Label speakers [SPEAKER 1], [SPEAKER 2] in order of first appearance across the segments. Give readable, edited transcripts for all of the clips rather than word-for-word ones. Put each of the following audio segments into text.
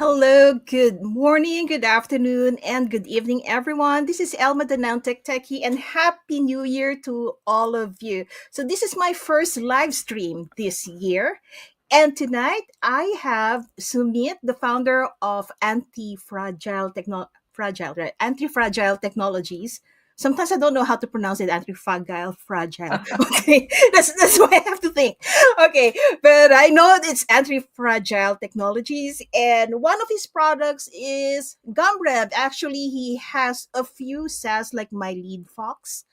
[SPEAKER 1] Hello, good morning, good afternoon, and good evening, everyone. This is Elma the Tech Techie, and Happy New Year to all of you. So, this is my first live stream this year. And tonight I have Sumit, the founder of Anti-Fragile Technologies. Sometimes I don't know how to pronounce it, fragile. Okay, that's why I have to think. Okay, but I know it's anti-fragile technologies, and one of his products is Gumrev. Actually, he has a few SaaS like My Lead Fox,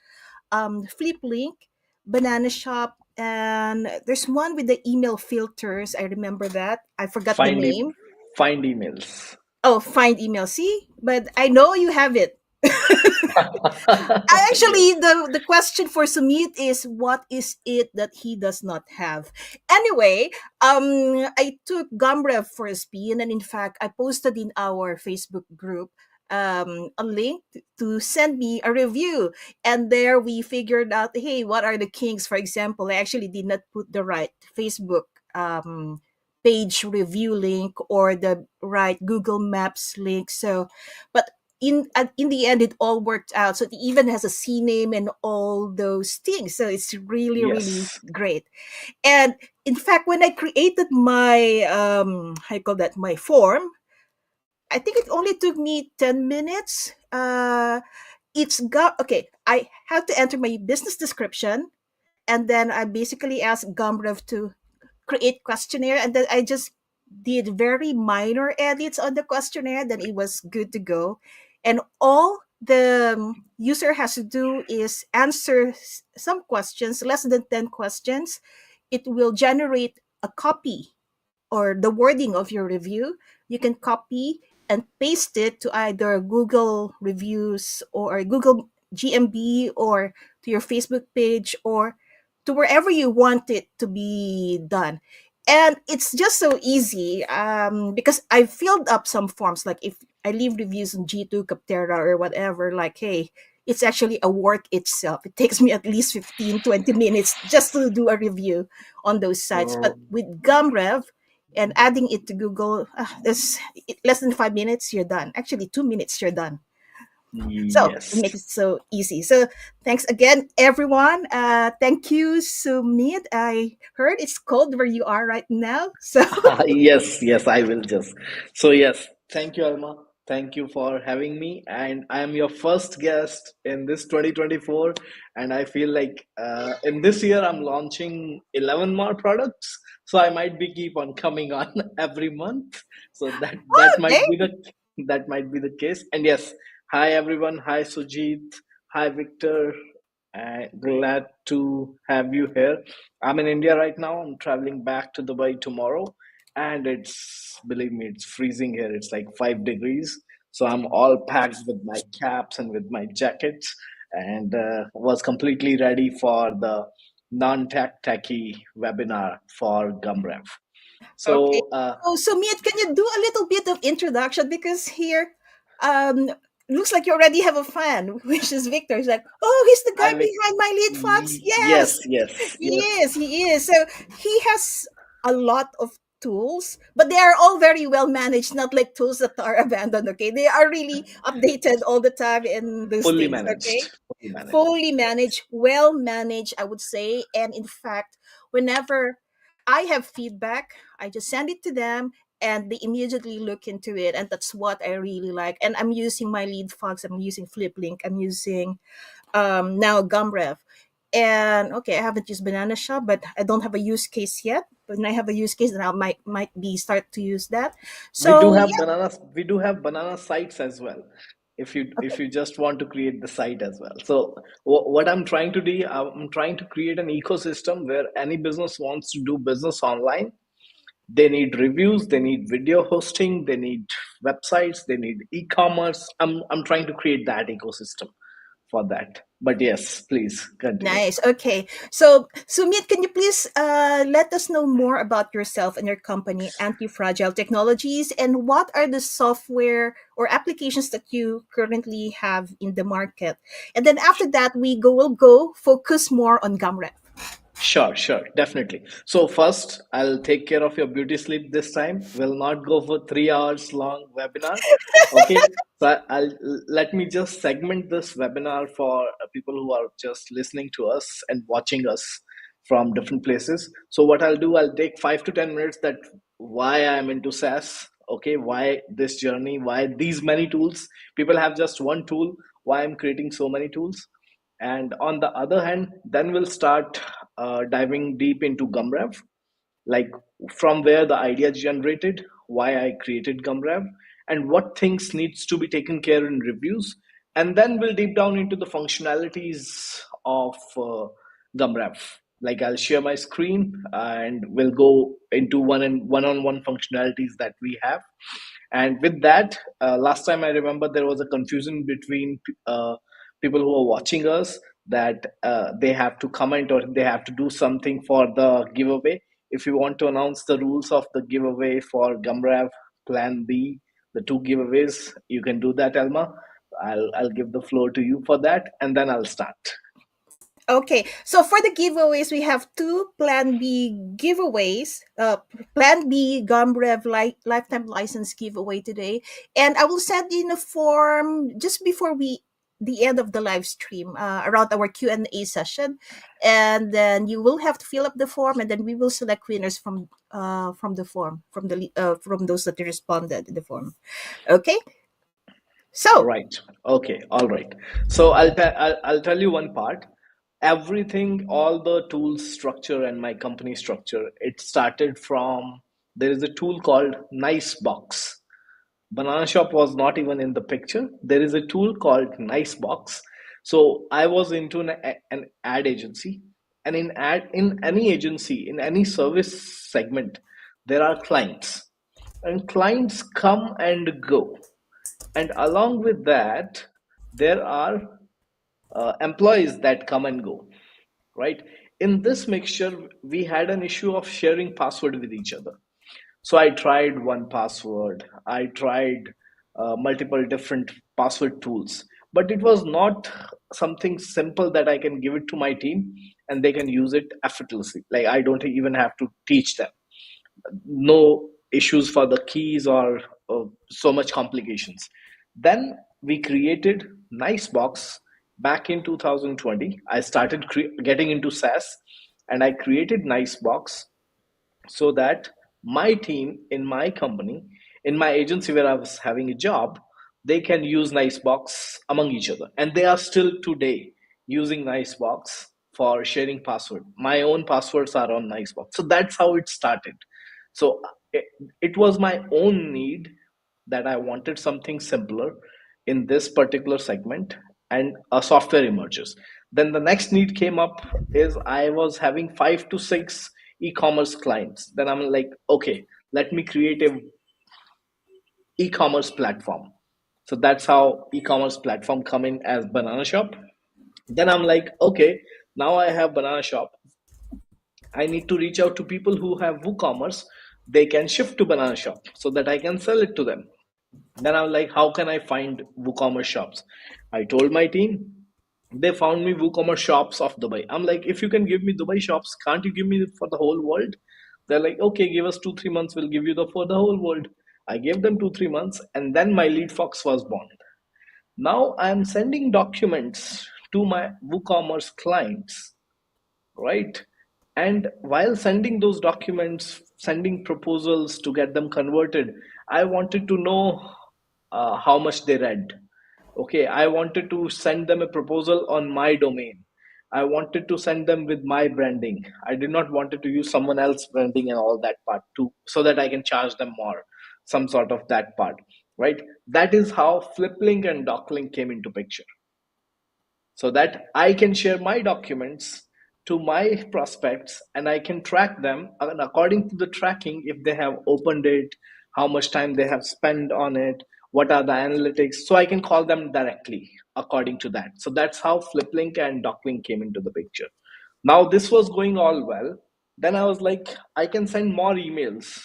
[SPEAKER 1] Flip Link, Banana Shop, and there's one with the email filters. I remember that. I forgot the
[SPEAKER 2] Find e-
[SPEAKER 1] name.
[SPEAKER 2] find emails.
[SPEAKER 1] Oh, find email. See, but I know you have it. Actually,
[SPEAKER 2] Yes.
[SPEAKER 1] the question for Sumit is what is it that he does not have? Anyway, I took Gumrev for a spin, and in fact, I posted in our Facebook group a link to send me a review, and there we figured out, hey, what are the kinks? For example, I actually did not put the right Facebook page review link or the right Google Maps link. So, but in the end it all worked out, so it even has a C name and all those things, so it's really
[SPEAKER 2] Yes.
[SPEAKER 1] great. And in fact, when I created my how you call that, my form, I think it only took me 10 minutes. It's got okay, I had to enter my business description, and then I basically asked Gumrev to create questionnaire, and then I just did very minor edits on the questionnaire, then it was good to go. And all the user has to do is answer some questions, less than 10 questions. It will generate a copy or the wording of your review. You can copy and paste it to either Google reviews or Google GMB, or to your Facebook page, or to wherever you want it to be done. And it's just so easy, because I filled up some forms. Like if I leave reviews on G2, Capterra, or whatever, like, hey, it's actually a work itself. It takes me at least 15-20 minutes just to do a review on those sites. But
[SPEAKER 2] Oh,
[SPEAKER 1] with Gumrev and adding it to Google, there's less than 5 minutes, you're done. Actually, 2 minutes, you're done. So it
[SPEAKER 2] yes.
[SPEAKER 1] makes it so easy. So thanks again, everyone. Thank you, Sumit. I heard it's cold where you are right now. So
[SPEAKER 2] Yes, yes, I will just. So, yes, thank you, Alma. Thank you for having me. And I am your first guest in this 2024. And I feel like in this year, I'm launching 11 more products. So I might be keep on coming on every month. So
[SPEAKER 1] okay.
[SPEAKER 2] that might be the case. And yes, hi everyone. Hi Sujit. Hi Victor. Glad to have you here. I'm in India right now. I'm traveling back to Dubai tomorrow, and believe me, it's freezing here. It's like 5 degrees. So I'm all packed with my caps and with my jackets, and was completely ready for the non-tech techie webinar for Gumrev.
[SPEAKER 1] Okay.
[SPEAKER 2] So
[SPEAKER 1] So Sumit, can you do a little bit of introduction, because here, um, looks like you already have a fan, which is Victor. He's like, oh, he's the guy
[SPEAKER 2] I will.
[SPEAKER 1] behind my lead fox.
[SPEAKER 2] Yes,
[SPEAKER 1] Yes,
[SPEAKER 2] yes, yes.
[SPEAKER 1] he is. So he has a lot of tools, but they are all very well managed, not like tools that are abandoned. Okay, they are really updated all the time and those
[SPEAKER 2] Fully
[SPEAKER 1] things. Okay,
[SPEAKER 2] managed. Fully managed.
[SPEAKER 1] fully managed, well managed, I would say. And in fact, whenever I have feedback, I just send it to them, and they immediately look into it. And that's what I really like. And I'm using my lead fox, I'm using FlipLink, I'm using now Gumrev. And okay, I haven't used Banana Shop, but I don't have a use case yet. When I have a use case, then I might be start to use that.
[SPEAKER 2] We do
[SPEAKER 1] So
[SPEAKER 2] have
[SPEAKER 1] yeah,
[SPEAKER 2] banana. We do have banana sites as well. If you just want to create the site as well. So what I'm trying to do, I'm trying to create an ecosystem where any business wants to do business online. They need reviews. They need video hosting. They need websites. They need e-commerce. I'm trying to create that ecosystem for that. But yes, please continue.
[SPEAKER 1] nice. Okay. So, Sumit, can you please let us know more about yourself and your company, Anti-Fragile Technologies, and what are the software or applications that you currently have in the market? And then after that, will go focus more on Gumrep.
[SPEAKER 2] Sure, sure, definitely. So first, I'll take care of your beauty sleep this time. We'll not go for 3 hours long webinar. Okay. So I'll let me just segment this webinar for people who are just listening to us and watching us from different places. So what I'll do, I'll take 5 to 10 minutes that why I'm into SaaS. Okay, why this journey, why these many tools. People have just one tool. Why I'm creating so many tools, and on the other hand, then we'll start diving deep into Gumrev, like from where the idea generated, why I created Gumrev, and what things needs to be taken care in reviews, and then we'll deep down into the functionalities of Gumrev. Like I'll share my screen and we'll go into one-on-one functionalities that we have. And with that, last time I remember there was a confusion between people who are watching us that they have to comment or they have to do something for the giveaway. If you want to announce the rules of the giveaway for Gumrav Plan B, the two giveaways, you can do that, Elma. I'll give the floor to you for that, and then I'll start.
[SPEAKER 1] Okay, so for the giveaways, we have two Plan B giveaways. Plan B Gumrev lifetime license giveaway today, and I will send in a form just before the end of the live stream, around our Q&A session, and then you will have to fill up the form, and then we will select winners from the form from those that responded in the form. Okay, so
[SPEAKER 2] Right. Okay. All right. So I'll tell you one part. Everything, all the tools structure and my company structure, it started from there is a tool called Nicebox. Banana Shop was not even in the picture. There is a tool called Nicebox. So I was into an ad agency, and in any agency, in any service segment, there are clients, and clients come and go, and along with that, there are employees that come and go, right? In this mixture, we had an issue of sharing password with each other. So I tried one password, I tried multiple different password tools, but it was not something simple that I can give it to my team and they can use it effortlessly. Like I don't even have to teach them. No issues for the keys or so much complications. Then we created Nicebox back in 2020. I started getting into SaaS, and I created Nicebox so that my team in my company, in my agency where I was having a job, they can use Nicebox among each other. And they are still today using Nicebox for sharing password. My own passwords are on Nicebox. So that's how it started. So it, it was my own need that I wanted something simpler in this particular segment, and a software emerges. Then the next need came up is I was having 5 to 6 e-commerce clients. Then I'm like, okay, let me create a e-commerce platform. So that's how e-commerce platform come in as Banana Shop. Then I'm like, okay, now I have Banana Shop. I need to reach out to people who have WooCommerce. They can shift to Banana Shop so that I can sell it to them. Then I'm like, how can I find WooCommerce shops? I told my team. They found me WooCommerce shops of Dubai. I'm like, if you can give me Dubai shops, can't you give me for the whole world? They're like, okay, give us 2 3 months, we'll give you the for the whole world. I gave them 2 3 months, and then my lead fox was born. Now I'm sending documents to my WooCommerce clients, right? And while sending those documents, sending proposals to get them converted, I wanted to know how much they read. Okay, I wanted to send them a proposal on my domain. I wanted to send them with my branding. I did not wanted to use someone else branding and all that part too, so that I can charge them more, some sort of that part, right? That is how Fliplink and Docklink came into picture, so that I can share my documents to my prospects and I can track them. And according to the tracking, if they have opened it, how much time they have spent on it, what are the analytics, so I can call them directly according to that. So that's how Fliplink and Docklink came into the picture. Now this was going all well. Then I was like, I can send more emails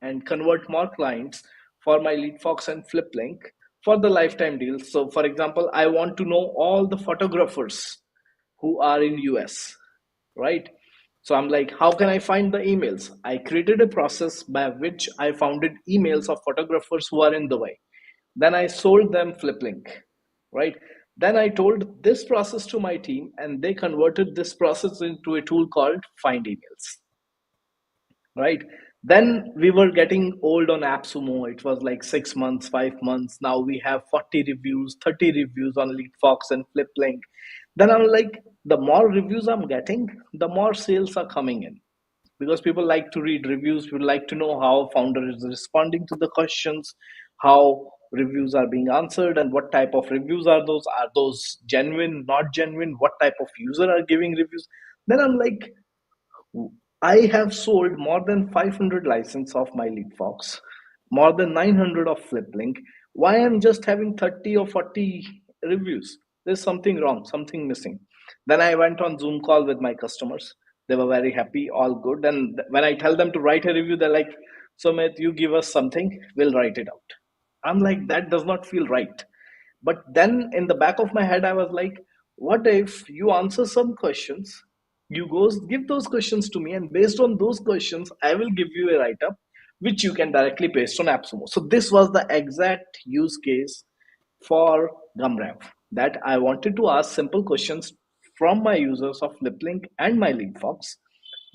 [SPEAKER 2] and convert more clients for my LeadFox and Fliplink for the lifetime deals. So for example, I want to know all the photographers who are in US, right? So I'm like, how can I find the emails? I created a process by which I founded emails of photographers who are in Dubai. Then I sold them FlipLink, right? Then I told this process to my team, and they converted this process into a tool called Find Emails, right? Then we were getting old on AppSumo. It was like 6 months, 5 months. Now we have 40 reviews, 30 reviews on LeadFox and FlipLink. Then I'm like, the more reviews I'm getting, the more sales are coming in, because people like to read reviews. People like to know how founder is responding to the questions, how reviews are being answered, and what type of reviews are those. Are those genuine, not genuine? What type of user are giving reviews? Then I'm like, I have sold more than 500 license of my LeadFox, more than 900 of FlipLink. Why I'm just having 30 or 40 reviews? There's something wrong, something missing. Then I went on Zoom call with my customers. They were very happy, all good. And when I tell them to write a review, they're like, Sumit, you give us something, we'll write it out. I'm like, that does not feel right. But then in the back of my head, I was like, what if you answer some questions? You go give those questions to me, and based on those questions, I will give you a write up which you can directly paste on AppSumo. So this was the exact use case for Gumrev, that I wanted to ask simple questions from my users of LipLink and my LeadFox.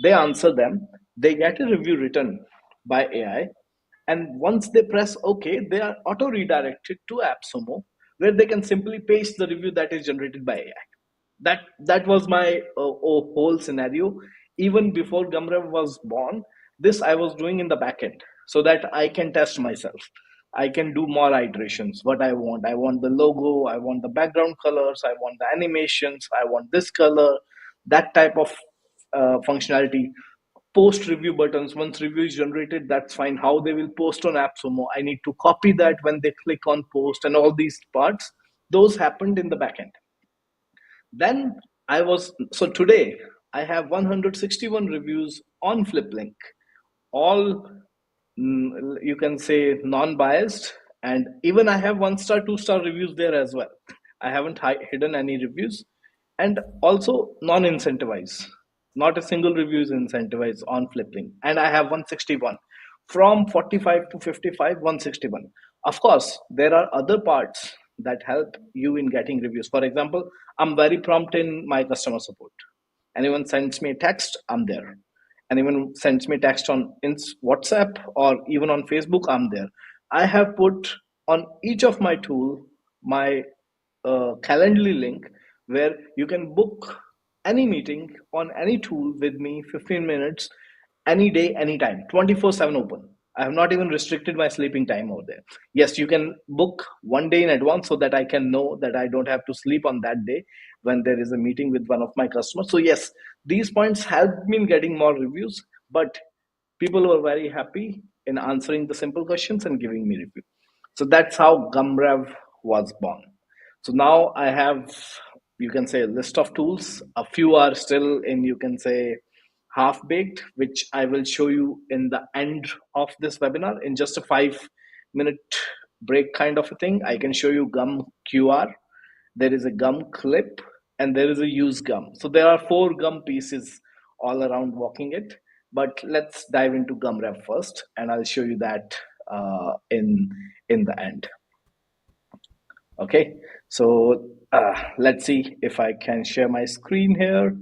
[SPEAKER 2] They answer them, they get a review written by AI, and once they press OK, they are auto redirected to AppSumo, where they can simply paste the review that is generated by AI. That was my whole scenario. Even before Gumrev was born, this I was doing in the back end, so that I can test myself. I can do more iterations. What I want the logo, I want the background colors, I want the animations, I want this color, that type of functionality. Post review buttons, once review is generated, that's fine. How they will post on AppSumo, I need to copy that when they click on post, and all these parts, those happened in the backend. Then I was, so today I have 161 reviews on FlipLink, all you can say non-biased, and even I have 1 star, 2 star reviews there as well. I haven't hidden any reviews, and also non-incentivized. Not a single review is incentivized on FlipLink, and I have 161 from 45 to 55, 161. Of course, there are other parts that help you in getting reviews. For example, I'm very prompt in my customer support. Anyone sends me a text, I'm there. Anyone sends me text on WhatsApp or even on Facebook, I'm there. I have put on each of my tool my Calendly link, where you can book any meeting on any tool with me, 15 minutes, any day, anytime, 24/7 open. I have not even restricted my sleeping time over there. Yes, you can book one day in advance so that I can know that I don't have to sleep on that day when there is a meeting with one of my customers. So, yes, these points helped me in getting more reviews, but people were very happy in answering the simple questions and giving me review. So that's how Gumrev was born. So now I have, you can say, a list of tools. A few are still in, you can say, half baked, which I will show you in the end of this webinar in just a 5 minute break kind of a thing. I can show you Gum QR, there is a gum clip, and there is a use gum. So there are 4 gum pieces all around walking it. But let's dive into Gumrev first, and I'll show you that in the end. Okay, so let's see if I can share my screen here.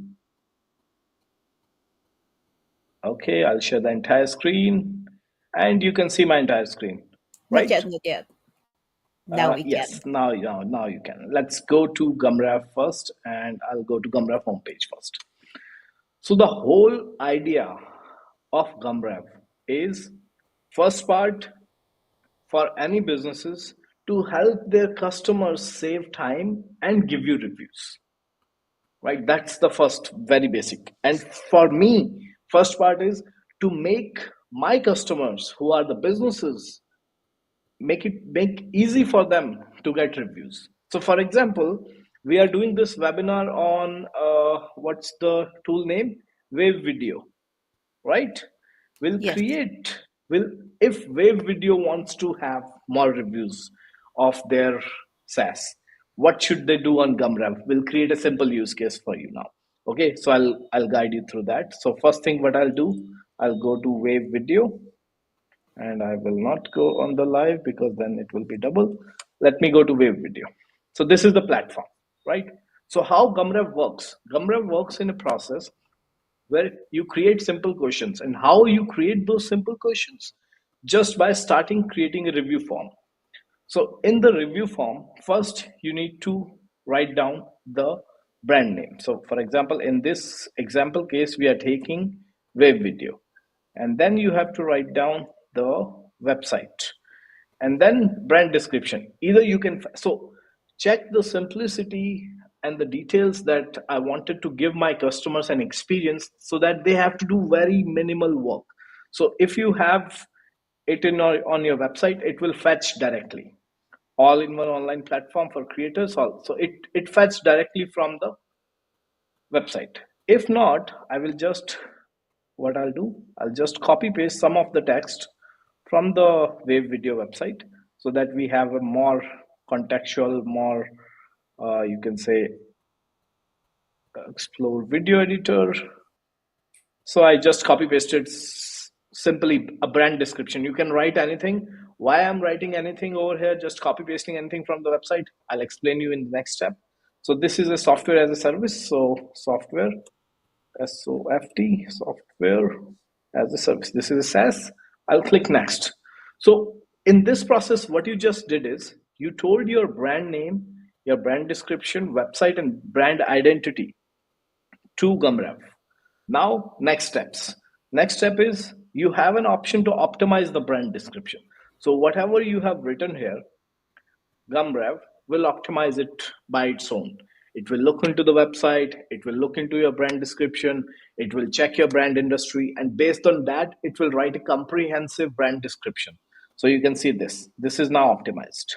[SPEAKER 2] Okay, I'll share the entire screen, and you can see my entire screen,
[SPEAKER 1] Not
[SPEAKER 2] right?
[SPEAKER 1] yet, not yet. Now we
[SPEAKER 2] Yes,
[SPEAKER 1] can.
[SPEAKER 2] now you can. Let's go to Gumrev first, and I'll go to Gumrev homepage first. So the whole idea of Gumrev is, first part, for any businesses to help their customers save time and give you reviews, right? That's the first, very basic. And for me, first part is to make my customers, who are the businesses, make easy for them to get reviews. So for example, we are doing this webinar on what's the tool name, Wave Video, right? Will
[SPEAKER 1] Yes.
[SPEAKER 2] create, will, if Wave Video wants to have more reviews of their SaaS, what should they do on Gumrev? We'll create a simple use case for you now. Okay, so I'll guide you through that. So first thing what I'll do, I'll go to Wave Video, and I will not go on the live because then it will be double. Let me go to Wave Video. So this is the platform, right? So how Gumrev works? Gumrev works in a process where you create simple questions. And how you create those simple questions? Just by starting creating a review form. So in the review form, first you need to write down the brand name. So for example, in this example case, we are taking Web Video. And then you have to write down the website and then brand description. Either you can, so check the simplicity and the details that I wanted to give my customers an experience so that they have to do very minimal work. So if you have it on your website, it will fetch directly, all in one online platform for creators. Also it fetch directly from the website. If not, I will just, what I'll do, I'll just copy paste some of the text from the Wave Video website so that we have a more contextual, more you can say, explore video editor. So I just copy pasted simply a brand description. You can write anything. Why I'm writing anything over here, just copy pasting anything from the website, I'll explain you in the next step. So this is a software as a service. So software, SOFT, software as a service. This is a SaaS. I'll click next. So in this process, what you just did is you told your brand name, your brand description, website, and brand identity to Gumrev. Now, next steps. Next step is you have an option to optimize the brand description. So whatever you have written here, Gumrev will optimize it by its own. It will look into the website, it will look into your brand description, it will check your brand industry, and based on that, it will write a comprehensive brand description. So you can see this. This is now optimized,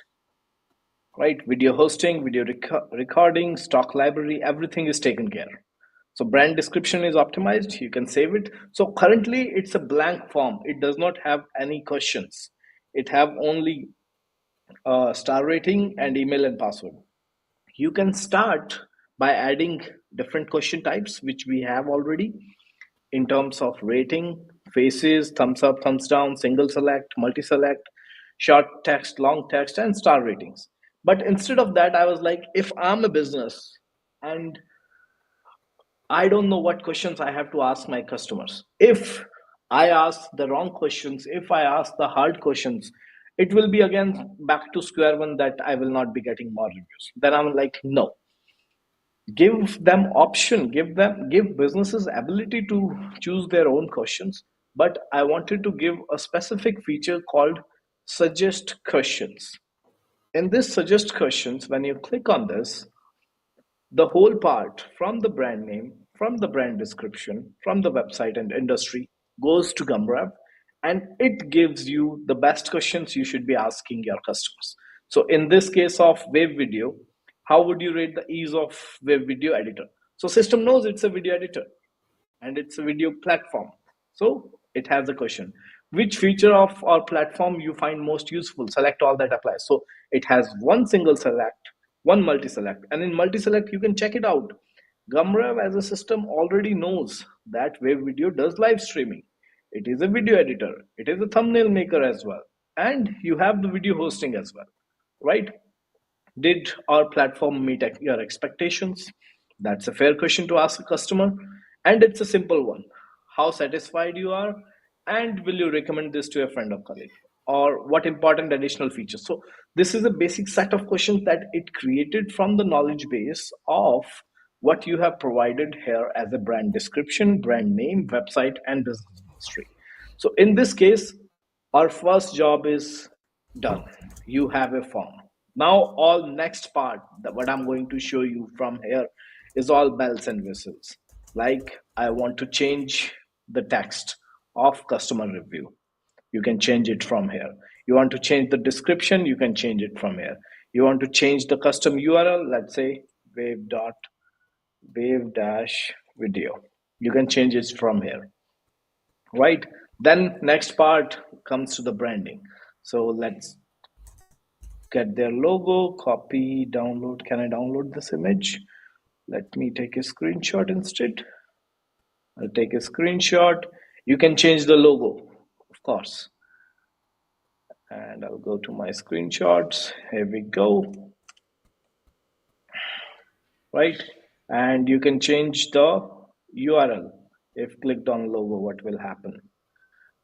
[SPEAKER 2] right? Video hosting, video recording, stock library, everything is taken care. So brand description is optimized. You can save it. So currently it's a blank form. It does not have any questions. It have only star rating and email and password. You can start by adding different question types, which we have already in terms of rating, faces, thumbs up, thumbs down, single select, multi select, short text, long text, and star ratings. But instead of that, I was like, if I'm a business and I don't know what questions I have to ask my customers, if I ask the wrong questions, if I ask the hard questions, it will be again back to square one that I will not be getting more reviews. Then I'm like, no, give them option, give businesses ability to choose their own questions. But I wanted to give a specific feature called suggest questions. In this suggest questions, when you click on this, the whole part from the brand name, from the brand description, from the website and industry goes to Gumrev, and it gives you the best questions you should be asking your customers. So in this case of Wave Video, how would you rate the ease of Wave Video editor? So system knows it's a video editor and it's a video platform. So it has a question. Which feature of our platform you find most useful? Select all that applies. So it has one single select, one multi-select. And in multi-select, you can check it out. Gumrev as a system already knows that Wave Video does live streaming. It is a video editor. It is a thumbnail maker as well. And you have the video hosting as well, right? Did our platform meet your expectations? That's a fair question to ask a customer. And it's a simple one. How satisfied you are, and will you recommend this to a friend or colleague? Or what important additional features? So this is a basic set of questions that it created from the knowledge base of what you have provided here as a brand description, brand name, website, and business history. So in this case, our first job is done. You have a form. Now all next part that what I'm going to show you from here is all bells and whistles. Like I want to change the text of customer review. You can change it from here. You want to change the description, you can change it from here. You want to change the custom URL, let's say wave dash video. You can change it from here, right? Then next part comes to the branding. So let's get their logo, copy, download. Can I download this image? Let me take a screenshot instead. I'll take a screenshot. You can change the logo, of course. And I'll go to my screenshots. Here we go, right? And you can change the URL. If clicked on logo, what will happen?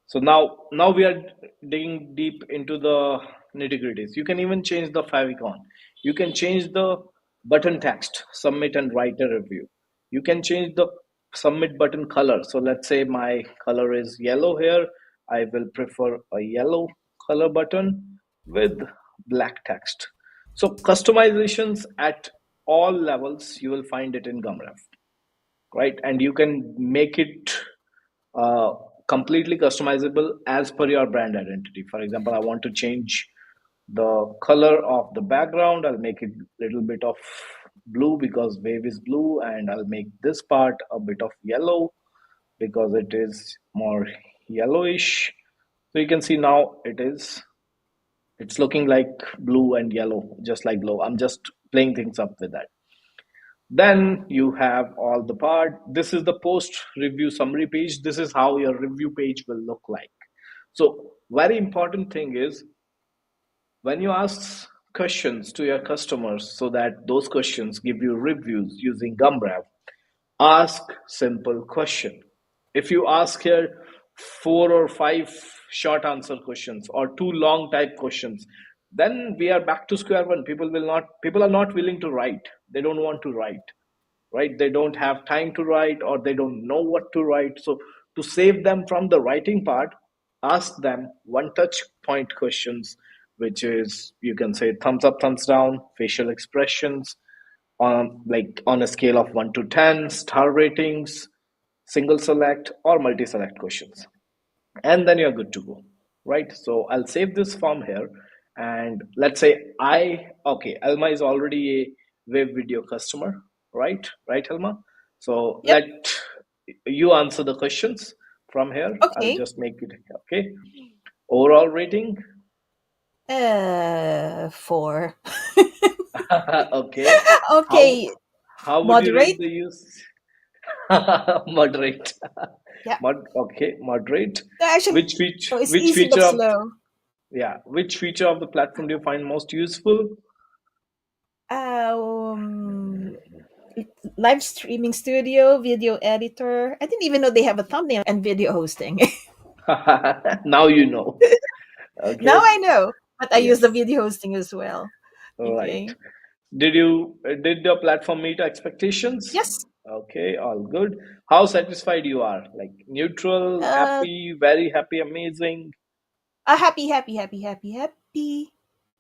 [SPEAKER 2] So now we are digging deep into the nitty gritties. You can even change the favicon. You can change the button text, submit and write a review. You can change the submit button color. So let's say my color is yellow here. I will prefer a yellow color button with black text. So customizations at all levels, you will find it in Gumrev, right? And you can make it uh, completely customizable as per your brand identity. For example, I want to change the color of the background. I'll make it a little bit of blue because wave is blue, and I'll make this part a bit of yellow because it is more yellowish. So you can see now it's looking like blue and yellow, just like blue. I'm just playing things up with that. Then you have all the part. This is the post review summary page. This is how your review page will look like. So very important thing is when you ask questions to your customers so that those questions give you reviews using Gumrev, ask simple question. If you ask here four or five short answer questions or two long type questions, then we are back to square one. People are not willing to write. They don't want to write, right? They don't have time to write or they don't know what to write. So to save them from the writing part, ask them one touch point questions, which is you can say thumbs up, thumbs down, facial expressions, on like on a scale of 1 to 10, star ratings, single select or multi select questions, and then you're good to go, right? So I'll save this form here, and let's say okay, Elma is already a web video customer, right, Elma? So
[SPEAKER 1] Yep.
[SPEAKER 2] let you answer the questions from here. I'll
[SPEAKER 1] Okay.
[SPEAKER 2] just make it okay. Overall rating.
[SPEAKER 1] 4.
[SPEAKER 2] Okay. how
[SPEAKER 1] Okay.
[SPEAKER 2] how would you rate
[SPEAKER 1] Moderate.
[SPEAKER 2] the use? Moderate.
[SPEAKER 1] Yeah.
[SPEAKER 2] Okay, moderate.
[SPEAKER 1] No, actually, no, it's
[SPEAKER 2] Which
[SPEAKER 1] easy but
[SPEAKER 2] feature of
[SPEAKER 1] slow.
[SPEAKER 2] yeah, which feature of the platform do you find most useful?
[SPEAKER 1] Um, Live streaming studio, video editor. I didn't even know they have a thumbnail and video hosting.
[SPEAKER 2] Now you know.
[SPEAKER 1] Now
[SPEAKER 2] Okay.
[SPEAKER 1] I know, but I use the
[SPEAKER 2] Yes.
[SPEAKER 1] video hosting as well.
[SPEAKER 2] All right.
[SPEAKER 1] Okay.
[SPEAKER 2] Did your platform meet expectations?
[SPEAKER 1] Yes.
[SPEAKER 2] Okay, all good. How satisfied you are? Like neutral,
[SPEAKER 1] Uh,
[SPEAKER 2] happy, very happy, amazing,
[SPEAKER 1] happy, happy, happy, happy, happy.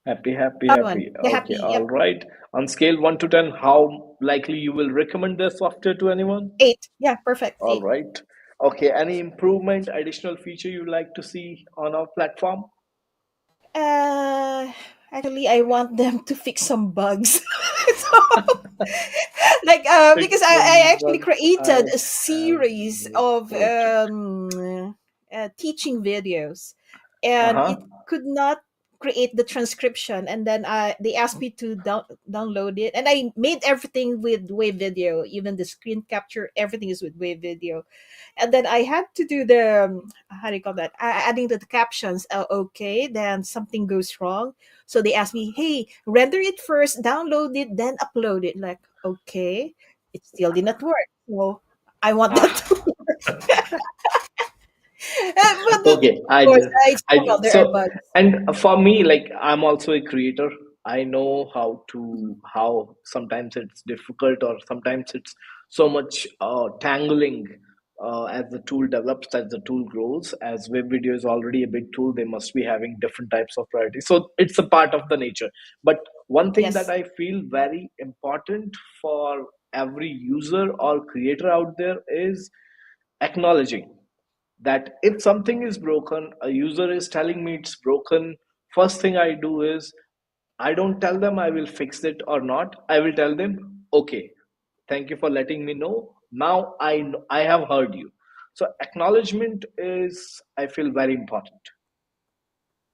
[SPEAKER 2] happy, happy,
[SPEAKER 1] Happy one.
[SPEAKER 2] happy.
[SPEAKER 1] Yeah,
[SPEAKER 2] Okay,
[SPEAKER 1] happy.
[SPEAKER 2] all
[SPEAKER 1] Yep.
[SPEAKER 2] right. On scale 1 to 10, how likely you will recommend this software to anyone?
[SPEAKER 1] 8. Yeah, perfect.
[SPEAKER 2] All
[SPEAKER 1] 8.
[SPEAKER 2] right. Okay, any improvement, additional feature you'd like to see on our platform?
[SPEAKER 1] Uh, Actually, I want them to fix some bugs. So, like, because
[SPEAKER 2] Fix
[SPEAKER 1] I
[SPEAKER 2] some
[SPEAKER 1] actually
[SPEAKER 2] bugs I
[SPEAKER 1] created a
[SPEAKER 2] have
[SPEAKER 1] series of
[SPEAKER 2] reported.
[SPEAKER 1] teaching videos, and
[SPEAKER 2] Uh-huh.
[SPEAKER 1] it could not create the transcription. And then they asked me to download it, and I made everything with Wave Video, even the screen capture, everything is with Wave Video. And then I had to do the how do you call that? Adding the captions. Okay, then something goes wrong, so they asked me, "Hey, render it first, download it, then upload it." Like, okay, it still did not work. So I want that
[SPEAKER 2] Ah,
[SPEAKER 1] to work. But then,
[SPEAKER 2] okay,
[SPEAKER 1] of course, it's normal. There are
[SPEAKER 2] so,
[SPEAKER 1] bugs.
[SPEAKER 2] and for me, like I'm also a creator. I know how sometimes it's difficult or sometimes it's so much tangling as the tool develops, as the tool grows. As web video is already a big tool, they must be having different types of priorities. So it's a part of the nature. But one thing that
[SPEAKER 1] Yes,
[SPEAKER 2] I feel very important for every user or creator out there is acknowledging that if something is broken, a user is telling me it's broken, first thing I do is I don't tell them I will fix it or not. I will tell them, okay, thank you for letting me know. Now I have heard you. So acknowledgement is, I feel, very important,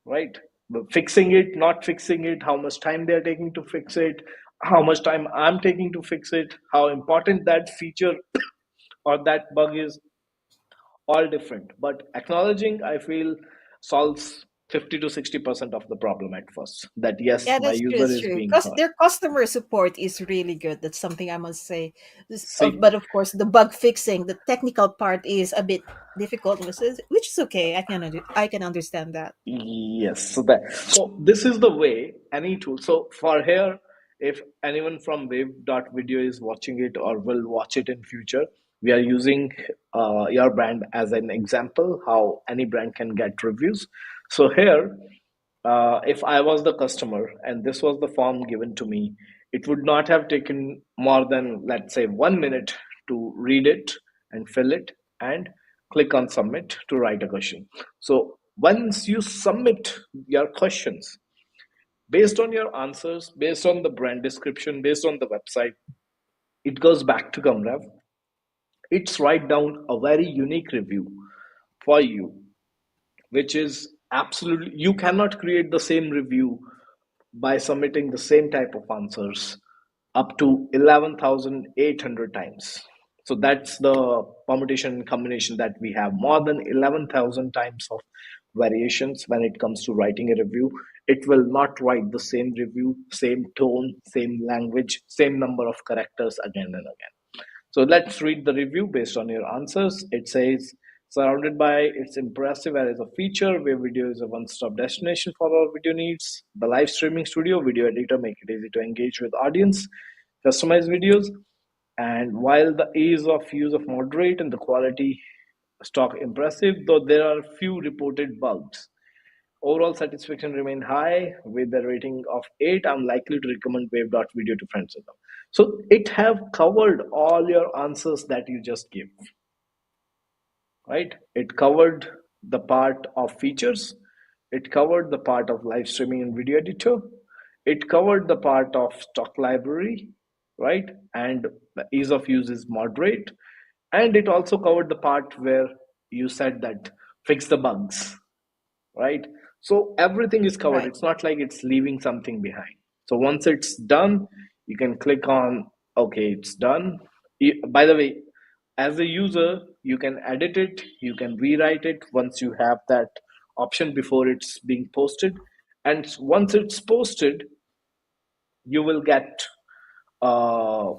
[SPEAKER 2] right? But fixing it, not fixing it, how much time they are taking to fix it, how much time I'm taking to fix it, how important that feature or that bug is, all different. But acknowledging, I feel, solves 50 to 60% of the problem at first. That yes,
[SPEAKER 1] Yeah,
[SPEAKER 2] my
[SPEAKER 1] that's true.
[SPEAKER 2] user
[SPEAKER 1] That's
[SPEAKER 2] is
[SPEAKER 1] true.
[SPEAKER 2] being
[SPEAKER 1] Because
[SPEAKER 2] hurt.
[SPEAKER 1] their customer support is really good. That's something I must say.
[SPEAKER 2] See,
[SPEAKER 1] But of course, the bug fixing, the technical part is a bit difficult, which is okay. I can understand that.
[SPEAKER 2] yes, so this is the way any tool. So for here, if anyone from wave.video is watching it or will watch it in future, we are using your brand as an example how any brand can get reviews. So here, if I was the customer and this was the form given to me, it would not have taken more than, let's say, 1 minute to read it and fill it and click on submit to write a question. So once you submit your questions, based on your answers, based on the brand description, based on the website, it goes back to Gumrev. It's write down a very unique review for you, which is absolutely, you cannot create the same review by submitting the same type of answers up to 11,800 times. So that's the permutation and combination that we have, more than 11,000 times of variations when it comes to writing a review. It will not write the same review, same tone, same language, same number of characters again and again. So let's read the review based on your answers. It says, surrounded by its impressive arrays of feature, where video is a one-stop destination for our video needs. The live streaming studio video editor make it easy to engage with audience, customize videos, and while the ease of use of moderate and the quality stock impressive, though there are few reported bugs. Overall satisfaction remained high with a rating of 8. I'm likely to recommend wave.video to friends and all. So it have covered all your answers that you just gave, right? It covered the part of features. It covered the part of live streaming and video editor. It covered the part of stock library, right? And the ease of use is moderate. And it also covered the part where you said that fix the bugs, right? So everything is covered.
[SPEAKER 1] Right.
[SPEAKER 2] It's not like it's leaving something behind. So once it's done, you can click on okay, it's done. By the way, as a user, you can edit it, you can rewrite it once you have that option before it's being posted. And once it's posted, you will get uh,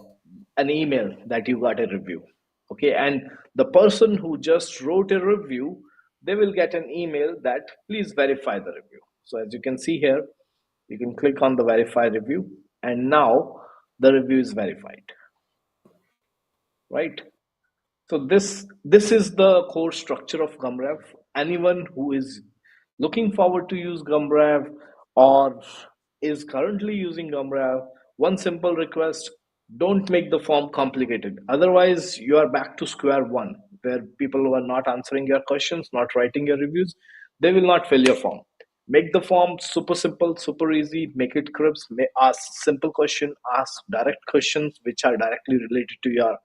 [SPEAKER 2] an email that you got a review. Okay, and the person who just wrote a review, they will get an email that please verify the review. So as you can see here, you can click on the verify review, and now the review is verified, right? So this is the core structure of Gumrev. Anyone who is looking forward to use Gumrev or is currently using Gumrev, one simple request: don't make the form complicated. Otherwise, you are back to square one, where people who are not answering your questions, not writing your reviews, they will not fill your form. Make the form super simple, super easy. Make it crisp. Ask simple question. Ask direct questions which are directly related to your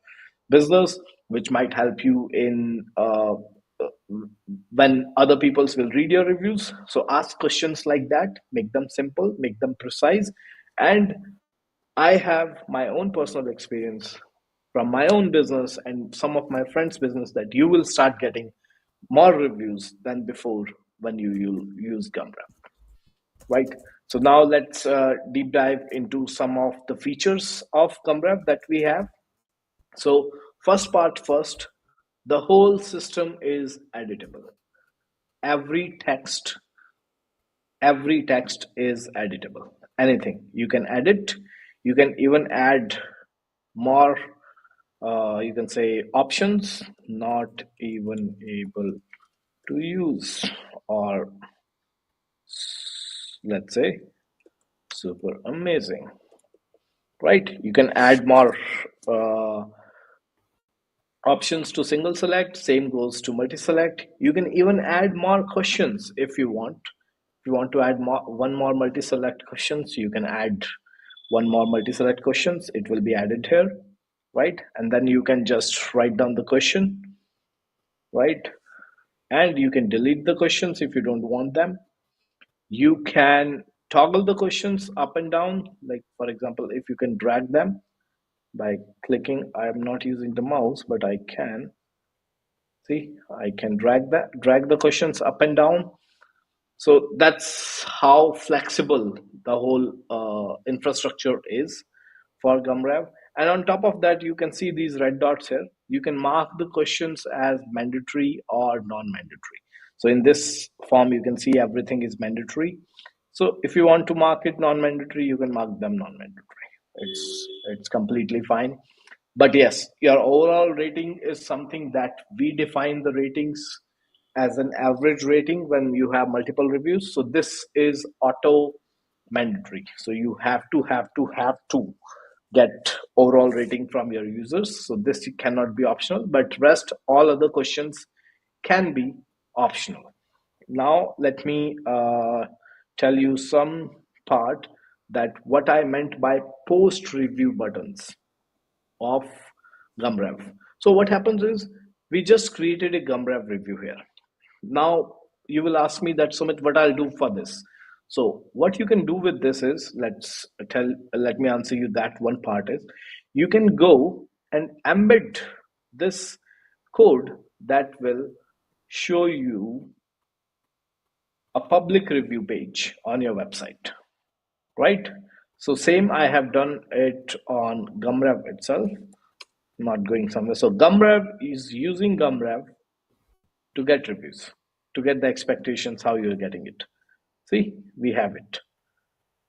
[SPEAKER 2] business, which might help you in when other peoples will read your reviews. So ask questions like that, make them simple, make them precise. And I have my own personal experience from my own business and some of my friends business that you will start getting more reviews than before when you use Gumroad, right? So now let's deep dive into some of the features of Gumroad that we have. So first part first, the whole system is editable. Every text, every text is editable. Anything you can edit, you can even add more. You can say options not even able to use, or let's say super amazing, right? You can add more uh, options to single select, same goes to multi select. You can even add more questions if you want. If you want to add one more multi select questions, you can add one more multi select questions, it will be added here, right? And then you can just write down the question, right? And you can delete the questions if you don't want them. You can toggle the questions up and down. Like for example, if you can drag them by clicking, I am not using the mouse, but I can see, I can drag the questions up and down. So that's how flexible the whole infrastructure is for Gumrev. And on top of that, you can see these red dots here. You can mark the questions as mandatory or non-mandatory. So in this form, you can see everything is mandatory. So if you want to mark it non-mandatory, you can mark them non-mandatory. It's completely fine. But yes, your overall rating is something that we define the ratings as an average rating when you have multiple reviews. So this is auto mandatory. So you have to get overall rating from your users. So this cannot be optional, but rest all other questions can be optional. Now let me tell you some part that what I meant by post review buttons of Gumrev. So what happens is we just created a Gumrev review here. Now you will ask me that Sumit, what I'll do for this. So what you can do with this is let me answer you that one part is you can go and embed this code that will show you a public review page on your website, right? So same I have done it on Gumrev itself, not going somewhere. So Gumrev is using Gumrev to get reviews, to get the expectations how you're getting it. See, we have it.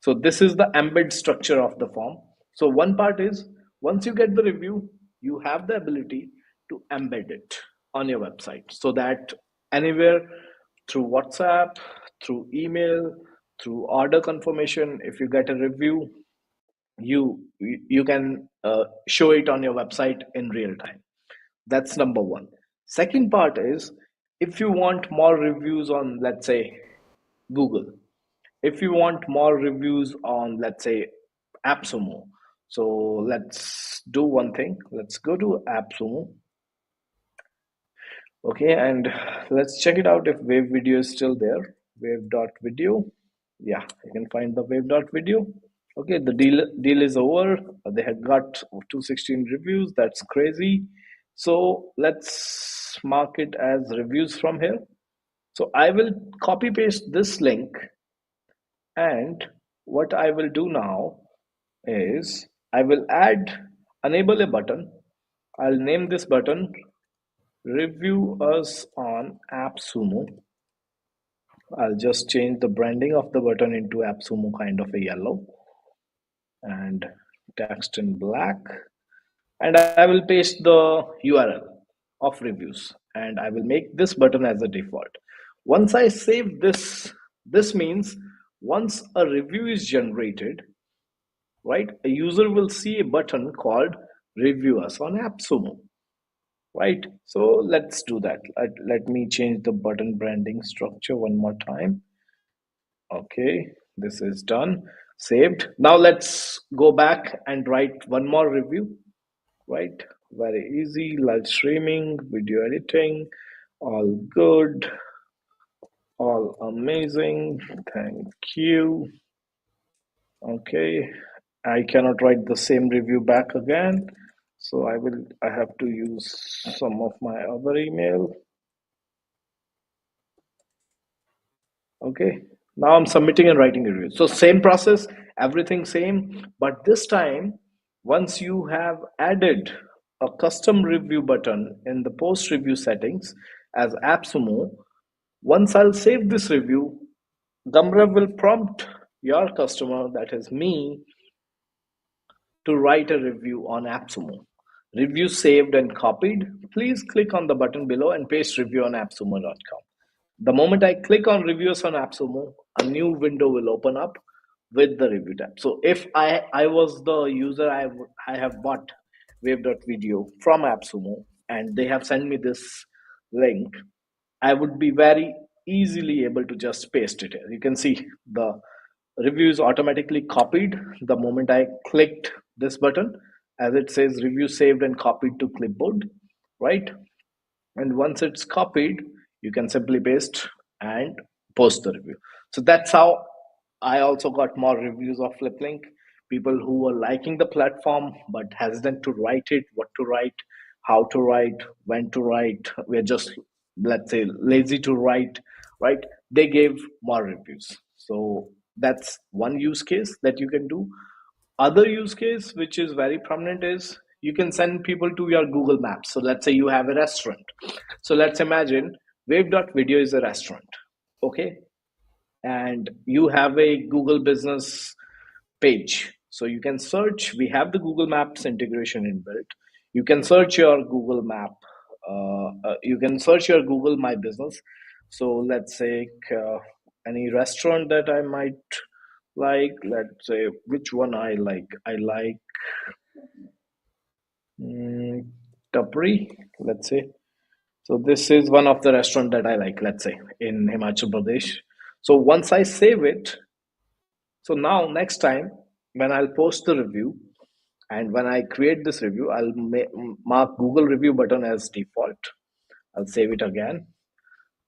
[SPEAKER 2] So this is the embed structure of the form. So one part is once you get the review, you have the ability to embed it on your website so that anywhere through WhatsApp, through email, through order confirmation, if you get a review, you can show it on your website in real time. That's number one. Second part is if you want more reviews on, let's say, Google, if you want more reviews on, let's say, AppSumo. So let's do one thing. Let's go to AppSumo. Okay, and let's check it out if Wave Video is still there. Wave.video. Yeah, you can find the Wave.video. Okay, the deal is over. They had got 216 reviews. That's crazy. So let's mark it as reviews from here. So I will copy paste this link, and what I will do now is I will enable a button. I'll name this button review us on AppSumo. I'll just change the branding of the button into AppSumo kind of a yellow and text in black. And I will paste the URL of reviews and I will make this button as a default. Once I save this, this means once a review is generated, right, a user will see a button called review us on AppSumo, right? So let's do that. Let me change the button branding structure one more time. Okay, this is done, saved. Now let's go back and write one more review, right? Very easy, live streaming, video editing, all good, all amazing, thank you. Okay, I cannot write the same review back again, so I have to use some of my other email. Okay, now I'm submitting and writing a review. So same process, everything same, but this time, once you have added a custom review button in the post review settings as AppSumo, once I'll save this review, Gumrev will prompt your customer, that is me, to write a review on AppSumo. Review saved and copied. Please click on the button below and paste review on appsumo.com. The moment I click on reviews on AppSumo, a new window will open up with the review tab. So if I was the user, I have bought wave.video from AppSumo and they have sent me this link, I would be very easily able to just paste it here. You can see the review is automatically copied the moment I clicked this button, as it says review saved and copied to clipboard, right? And once it's copied, you can simply paste and post the review. So that's how I also got more reviews of FlipLink. People who were liking the platform but hesitant to write it, what to write, how to write, when to write. We're just, let's say, lazy to write, right? They gave more reviews. So that's one use case that you can do. Other use case, which is very prominent, is you can send people to your Google Maps. So let's say you have a restaurant. So let's imagine Wave.video is a restaurant. Okay, and you have a Google business page. So you can search, we have the Google Maps integration inbuilt. You can search your Google Map, you can search your Google My Business. So let's say any restaurant that I might like, let's say which one I like. I like mm, Tapri, let's say. So this is one of the restaurant that I like, let's say in Himachal Pradesh. So once I save it, so now next time when I'll post the review and when I create this review, I'll mark Google review button as default. I'll save it again.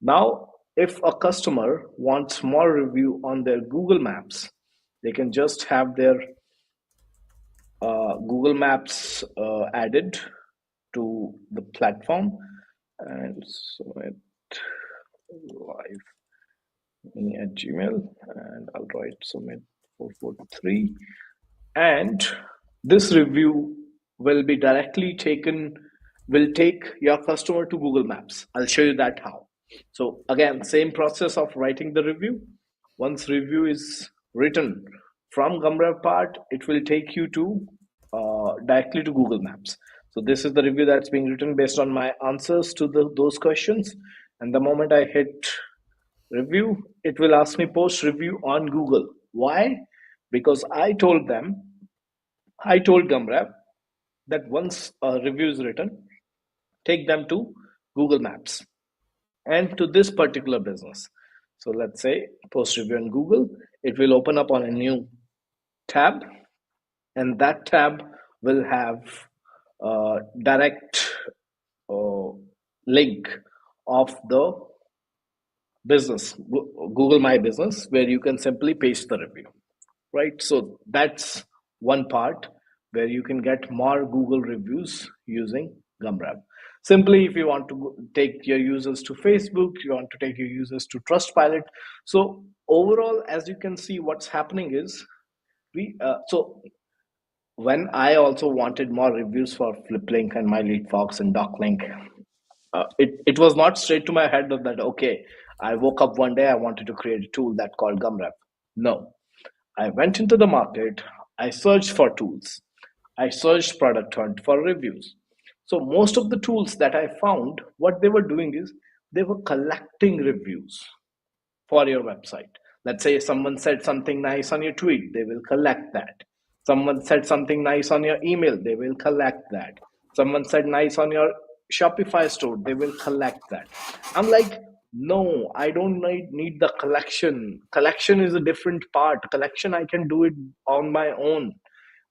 [SPEAKER 2] Now, if a customer wants more review on their Google Maps, they can just have their Google Maps added to the platform and submit live me at Gmail, and I'll write submit 443. And this review will be directly taken, will take your customer to Google Maps. I'll show you that how. So again, same process of writing the review. Once review is written from Gumrev part, it will take you to directly to Google Maps. So this is the review that's being written based on my answers to those questions. And the moment I hit review, it will ask me post review on Google. Why? Because I told Gumrev that once a review is written, take them to Google Maps and to this particular business. So let's say post review on Google, it will open up on a new tab, and that tab will have a direct uh, link of the business, Google My Business, where you can simply paste the review, right? So that's one part where you can get more Google reviews using Gumrev. Simply, if you want to take your users to Facebook, you want to take your users to Trustpilot. So overall, as you can see, what's happening is so when I also wanted more reviews for FlipLink and My Lead Fox and DocLink, it was not straight to my head that okay, I woke up one day, I wanted to create a tool that called Gumrev. No, I went into the market, I searched for tools, I searched Product Hunt for reviews. So most of the tools that I found, what they were doing is they were collecting reviews for your website. Let's say someone said something nice on your tweet, they will collect that. Someone said something nice on your email, they will collect that. Someone said nice on your Shopify store, they will collect that. I'm like, no, I don't need the collection. Collection is a different part. Collection, I can do it on my own.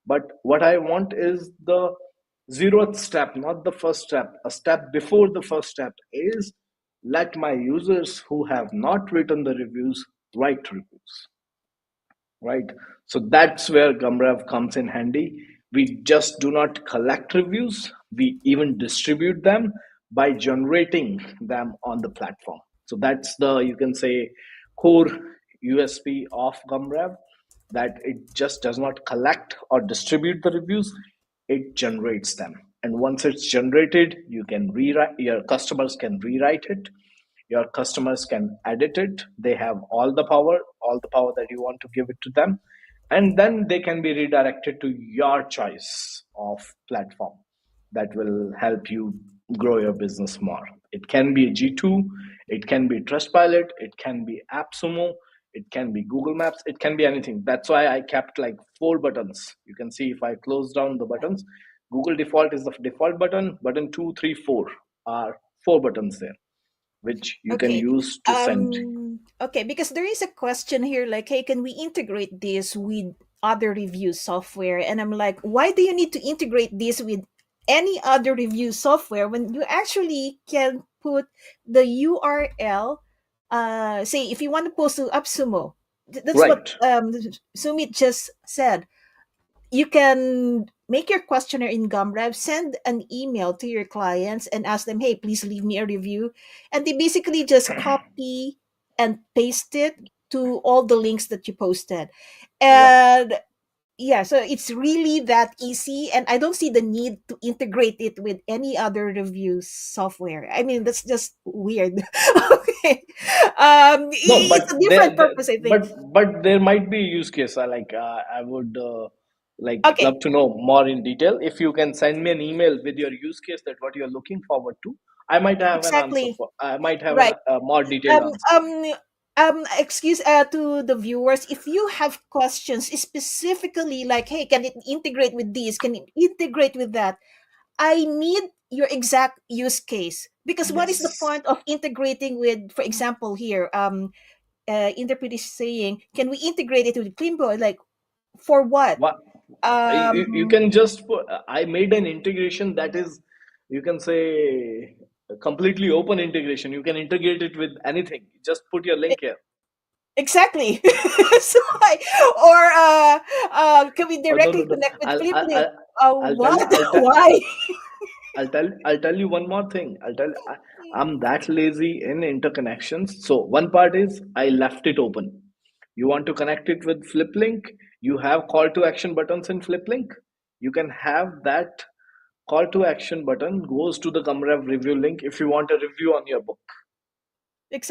[SPEAKER 2] But what I want is the zeroth step, not the first step. A step before the first step is let my users who have not written the reviews write reviews, right? So that's where Gumrev comes in handy. We just do not collect reviews, we even distribute them by generating them on the platform. So that's the, you can say, core USP of Gumrev, that it just does not collect or distribute the reviews, it generates them. And once it's generated, you can rewrite, your customers can rewrite it, your customers can edit it, they have all the power that you want to give it to them, and then they can be redirected to your choice of platform that will help you grow your business more. It can be G2, it can be Trustpilot, it can be AppSumo, it can be Google Maps, it can be anything. That's why I kept like 4 buttons. You can see if I close down the buttons, Google default is the default button, button 2, 3, 4 are 4 buttons there, which you can
[SPEAKER 1] Okay.
[SPEAKER 2] use to send.
[SPEAKER 1] Okay, because there is a question here like, hey, can we integrate this with other review software? And I'm like, why do you need to integrate this with any other review software when you actually can put the URL, say if you want to post to AppSumo, That's what
[SPEAKER 2] Right.
[SPEAKER 1] Sumit just said. You can make your questionnaire in Gumrev, send an email to your clients and ask them, hey, please leave me a review. And they basically just copy and paste it to all the links that you posted.
[SPEAKER 2] Right.
[SPEAKER 1] And yeah, so it's really that easy. And I don't see the need to integrate it with any other review software. I mean, that's just weird. Okay.
[SPEAKER 2] No,
[SPEAKER 1] It's a different purpose, I think.
[SPEAKER 2] but there might be a use case. I would like love
[SPEAKER 1] Okay,
[SPEAKER 2] to know more in detail. If you can send me an email with your use case that what you're looking forward to, I might have an answer
[SPEAKER 1] exactly.
[SPEAKER 2] for. I might have
[SPEAKER 1] Right.
[SPEAKER 2] a more detailed
[SPEAKER 1] Um,
[SPEAKER 2] answer.
[SPEAKER 1] um, excuse to the viewers, if you have questions specifically like, hey, can it integrate with this? Can it integrate with that? I need your exact use case because what is the
[SPEAKER 2] Yes.
[SPEAKER 1] point of integrating with, for example, here, interpret is saying, can we integrate it with Cleanboy? Like, for what?
[SPEAKER 2] What you
[SPEAKER 1] Um,
[SPEAKER 2] can just put, I made an integration that is, you can say, a completely open integration. You can integrate it with anything. Just put your link here.
[SPEAKER 1] exactly. So or can we
[SPEAKER 2] Oh, no,
[SPEAKER 1] directly
[SPEAKER 2] no, no.
[SPEAKER 1] connect with Fliply?
[SPEAKER 2] I'll tell you.
[SPEAKER 1] What? Why?
[SPEAKER 2] I'll tell you one more thing. I'm that lazy in interconnections. So one part is I left it open. You want to connect it with FlipLink? You have call to action buttons in FlipLink. You can have that call to action button goes to the Gumrev review link if you want a review on your book,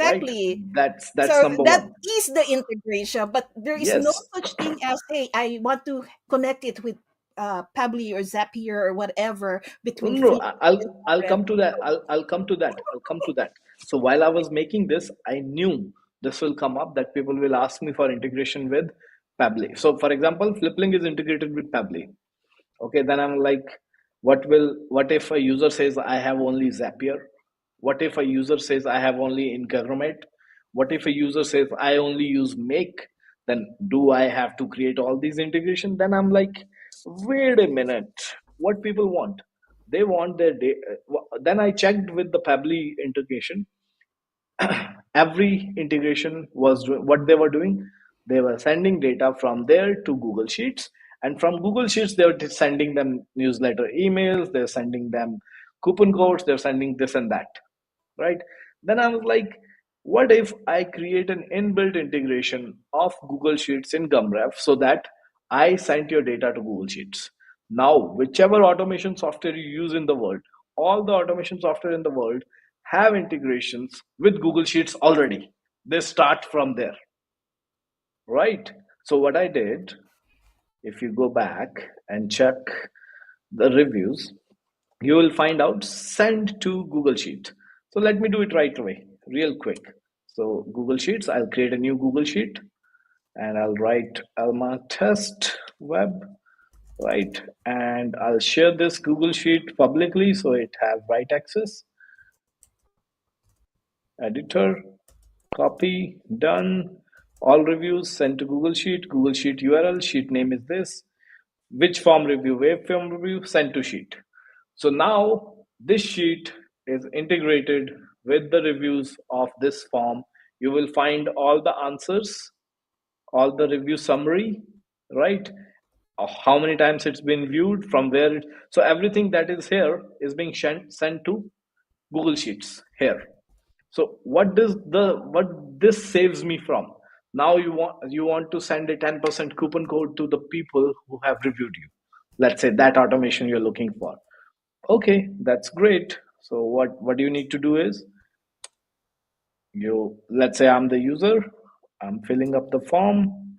[SPEAKER 2] right?
[SPEAKER 1] Exactly.
[SPEAKER 2] That's
[SPEAKER 1] So
[SPEAKER 2] number
[SPEAKER 1] that
[SPEAKER 2] one.
[SPEAKER 1] is the integration, but there is no
[SPEAKER 2] Yes.
[SPEAKER 1] such thing as, hey, I want to connect it with Pably or Zapier or whatever
[SPEAKER 2] No,
[SPEAKER 1] between
[SPEAKER 2] no, no,
[SPEAKER 1] Flip and
[SPEAKER 2] I'll
[SPEAKER 1] Red.
[SPEAKER 2] come to that. I'll come to that. I'll come to that. So while I was making this, I knew this will come up that people will ask me for integration with Pably. So for example, Fliplink is integrated with Pably. Okay, then I'm like, what if a user says I have only Zapier? What if a user says I have only Integromat? What if a user says I only use Make? Then do I have to create all these integration? Then I'm like, wait a minute, what people want? They want their data. Then I checked with the Pably integration. Every integration was what they were doing. They were sending data from there to Google Sheets, and from Google Sheets they were sending them newsletter emails, they're sending them coupon codes, they're sending this and that, right? Then I was like, what if I create an inbuilt integration of Google Sheets in Gumrev so that I sent your data to Google Sheets? Now, whichever automation software you use in the world, all the automation software in the world have integrations with Google Sheets already. They start from there, right? So, what I did, if you go back and check the reviews, you will find out send to Google Sheet. So let me do it right away, real quick. So Google Sheets, I'll create a new Google Sheet and I'll write Alma test web, right? And I'll share this Google Sheet publicly so it have right access. Editor, copy, done. All reviews sent to Google Sheet. Google Sheet URL, sheet name is this. Which form review? Wave form review, send to sheet. So now this sheet is integrated with the reviews of this form. You will find all the answers, all the review summary, right? How many times it's been viewed, from where so everything that is here is being sent to Google Sheets here. So what this saves me from? Now you want to send a 10% coupon code to the people who have reviewed you. Let's say that automation you're looking for. Okay, that's great. So what you need to do is, you let's say I'm the user, I'm filling up the form,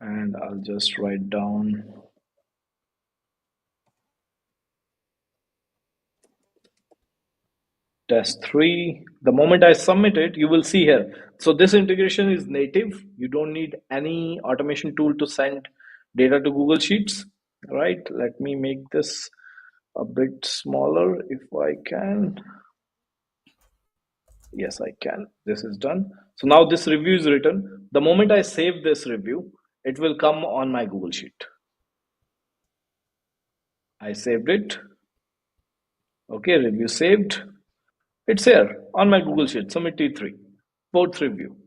[SPEAKER 2] and I'll just write down test 3. The moment I submit it, you will see here. So this integration is native. You don't need any automation tool to send data to Google Sheets, right? Let me make this a bit smaller if I can. Yes, I can. This is done. So now this review is written. The moment I save this review, it will come on my Google Sheet. I saved it. Okay, review saved. It's here on my Google Sheet, Summit T3, fourth review,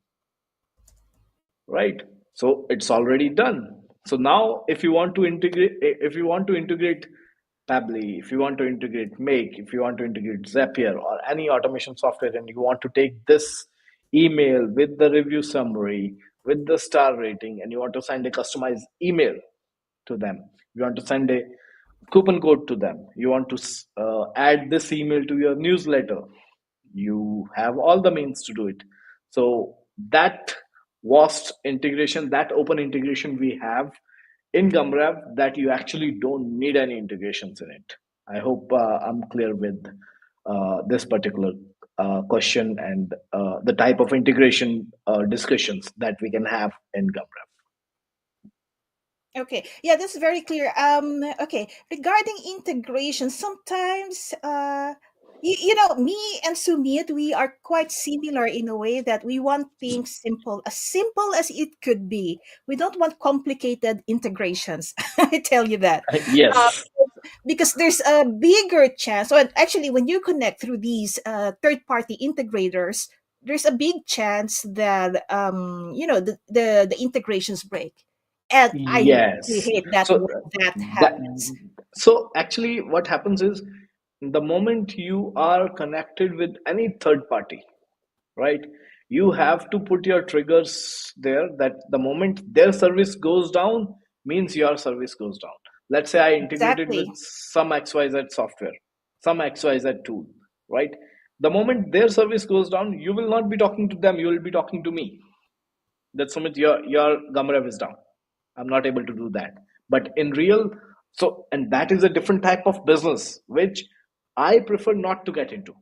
[SPEAKER 2] right? So it's already done. So now if you want to integrate Tably, if you want to integrate Make, if you want to integrate Zapier or any automation software, and you want to take this email with the review summary, with the star rating, and you want to send a customized email to them, you want to send a coupon code to them, you want to add this email to your newsletter, you have all the means to do it. So that vast integration, that open integration we have in Gumrev, that you actually don't need any integrations in it. I hope I'm clear with this particular question and the type of integration discussions that we can have in Gumrev.
[SPEAKER 1] Okay. Yeah, that's very clear. Okay. Regarding integration, sometimes me and Sumit, we are quite similar in a way that we want things simple as it could be. We don't want complicated integrations. I tell you that. Uh,
[SPEAKER 2] Yes.
[SPEAKER 1] because there's a bigger chance. So actually, when you connect through these third-party integrators, there's a big chance that the integrations break, and I really
[SPEAKER 2] Yes.
[SPEAKER 1] hate that
[SPEAKER 2] So
[SPEAKER 1] when that
[SPEAKER 2] that
[SPEAKER 1] happens.
[SPEAKER 2] so actually what happens is, the moment you are connected with any third party, right, you have to put your triggers there, that the moment their service goes down means your service goes down. Let's say I integrated with
[SPEAKER 1] Exactly.
[SPEAKER 2] some XYZ software, some XYZ tool, right? The moment their service goes down, you will not be talking to them, you will be talking to me, that Sumit, your Gumrev is down. I'm not able to do that. But in real, so, and that is a different type of business which I prefer not to get into.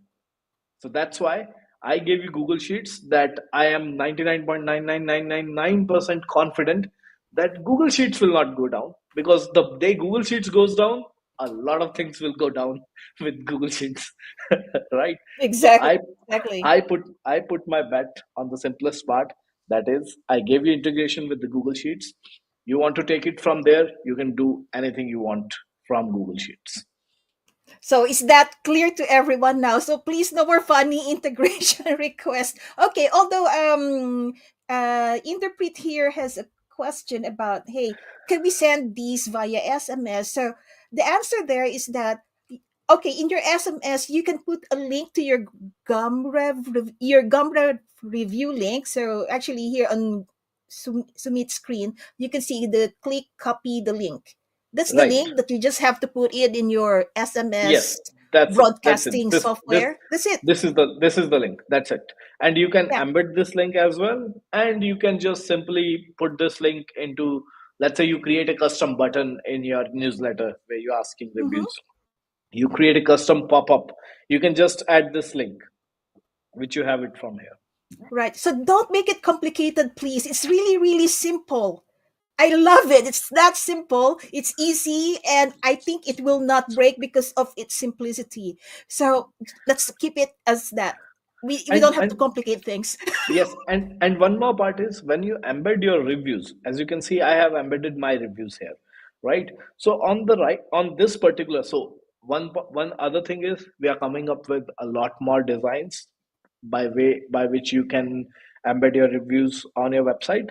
[SPEAKER 2] So that's why I gave you Google Sheets, that I am 99.99999% confident that Google Sheets will not go down, because the day Google Sheets goes down, a lot of things will go down with Google Sheets, right? So
[SPEAKER 1] Exactly. Exactly.
[SPEAKER 2] I put my bet on the simplest part. That is, I gave you integration with the Google Sheets. You want to take it from there, you can do anything you want from Google Sheets.
[SPEAKER 1] So is that clear to everyone now? So please, no more funny integration request. Okay, although interpret here has a question about, hey, can we send these via SMS? So the answer there is that, okay, in your SMS you can put a link to your Gumrev review link. So actually here on Sumit's screen, you can see the click copy the link. That's the
[SPEAKER 2] Right.
[SPEAKER 1] link that you just have to put it in your SMS
[SPEAKER 2] Yes, that's it. That's it.
[SPEAKER 1] broadcasting software. That's it.
[SPEAKER 2] This is the link. That's it. And you can
[SPEAKER 1] Yeah.
[SPEAKER 2] embed this link as well. And you can just simply put this link into, let's say you create a custom button in your newsletter where you're asking
[SPEAKER 1] Hmm.
[SPEAKER 2] reviews. You create a custom pop-up. You can just add this link, which you have it from here.
[SPEAKER 1] Right. So don't make it complicated, please. It's really, really simple. I love it. It's that simple. It's easy, and I think it will not break because of its simplicity. So let's keep it as that. We don't have to
[SPEAKER 2] And
[SPEAKER 1] complicate things.
[SPEAKER 2] yes, and one more part is, when you embed your reviews. As you can see, I have embedded my reviews here, right? So on the right, on this particular, so one other thing is, we are coming up with a lot more designs by which you can embed your reviews on your website.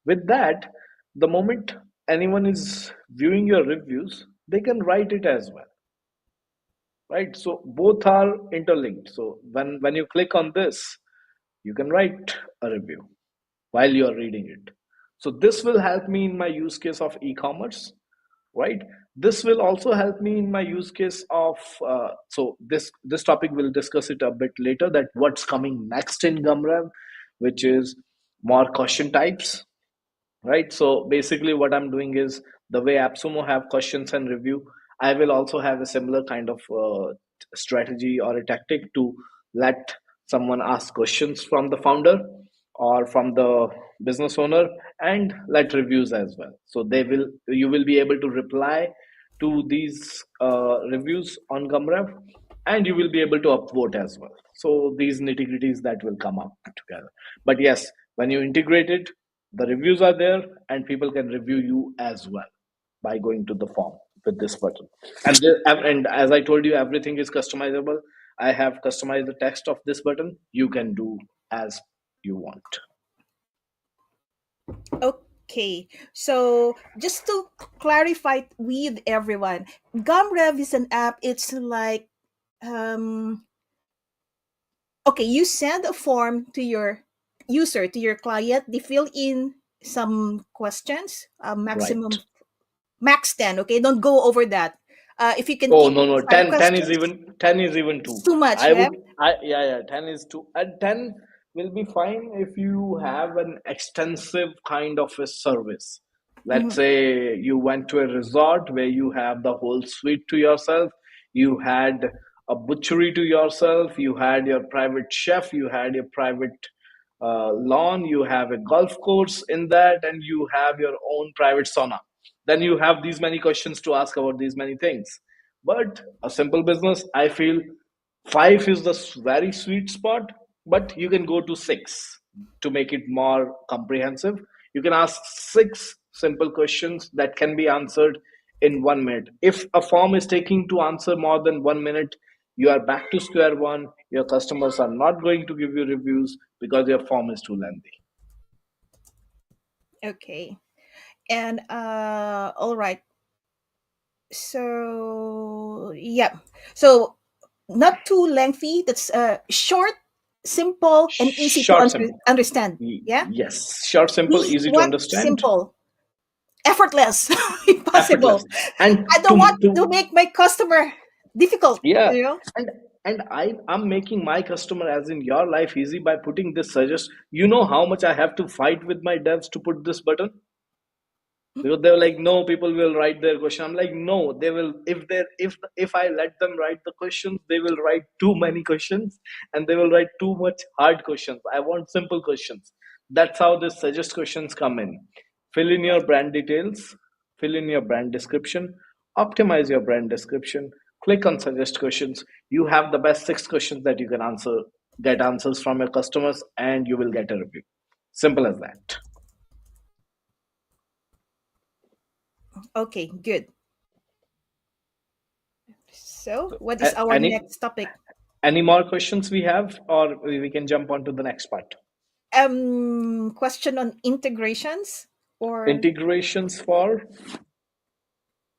[SPEAKER 2] With that, the moment anyone is viewing your reviews, they can write it as well, right? So both are interlinked. So when you click on this, you can write a review while you are reading it. So this will help me in my use case of e-commerce, right? This will also help me in my use case of so this topic we'll discuss it a bit later, that what's coming next in Gumrev, which is more question types, right? So basically what I'm doing is, the way AppSumo have questions and review, I will also have a similar kind of strategy or a tactic to let someone ask questions from the founder or from the business owner, and let reviews as well. So you will be able to reply to these reviews on Gumrev, and you will be able to upvote as well. So these nitty gritties that will come up together. But yes, when you integrate it, the reviews are there, and people can review you as well by going to the form with this button. And as I told you, everything is customizable. I have customized the text of this button. You can do as you want.
[SPEAKER 1] Okay, so just to clarify with everyone, Gumrev is an app. It's like, um, okay, you send a form to your user, to your client. They fill in some questions,
[SPEAKER 2] Right.
[SPEAKER 1] maximum max 10. Okay, don't go over that. If you can
[SPEAKER 2] Oh
[SPEAKER 1] keep
[SPEAKER 2] no, no,
[SPEAKER 1] five
[SPEAKER 2] 10 is
[SPEAKER 1] questions,
[SPEAKER 2] even 10 is even
[SPEAKER 1] it's
[SPEAKER 2] too.
[SPEAKER 1] too much,
[SPEAKER 2] I
[SPEAKER 1] yeah.
[SPEAKER 2] would I yeah, yeah, 10 is too, and 10 will be fine if you have an extensive kind of a service. Let's
[SPEAKER 1] Mhm.
[SPEAKER 2] say you went to a resort where you have the whole suite to yourself, you had a butchery to yourself, you had your private chef, you had your private lawn, you have a golf course in that, and you have your own private sauna. Then you have these many questions to ask about these many things. But a simple business, I feel five is the very sweet spot, but you can go to six to make it more comprehensive. You can ask six simple questions that can be answered in 1 minute. If a form is taking to answer more than 1 minute, you are back to square one. Your customers are not going to give you reviews because your form is too lengthy.
[SPEAKER 1] Okay, and all right. So yeah, so not too lengthy. That's short, simple, and easy to
[SPEAKER 2] Short, simple.
[SPEAKER 1] understand. Yeah,
[SPEAKER 2] Yes, short, simple,
[SPEAKER 1] we
[SPEAKER 2] easy to
[SPEAKER 1] want
[SPEAKER 2] understand,
[SPEAKER 1] simple, effortless,
[SPEAKER 2] effortless.
[SPEAKER 1] impossible.
[SPEAKER 2] And
[SPEAKER 1] I don't want to make my customer difficult.
[SPEAKER 2] yeah,
[SPEAKER 1] You know.
[SPEAKER 2] and I'm making my customer, as in your life, easy by putting this suggest. You know how much I have to fight with my devs to put this button, because they were like, no, people will write their question. I'm like, no, they will. If I let them write the questions, they will write too many questions, and they will write too much hard questions. I want simple questions. That's how the suggest questions come in. Fill in your
[SPEAKER 1] Right.
[SPEAKER 2] brand details, fill in your brand description, optimize your brand description, click on suggest questions. You have the best six questions that you can answer, get answers from your customers, and you will get a review. Simple as that.
[SPEAKER 1] Okay. Good. So,
[SPEAKER 2] So,
[SPEAKER 1] what is our
[SPEAKER 2] any
[SPEAKER 1] next topic?
[SPEAKER 2] Any more questions we have, or we can jump on to the next part?
[SPEAKER 1] Question on integrations or
[SPEAKER 2] Integrations for,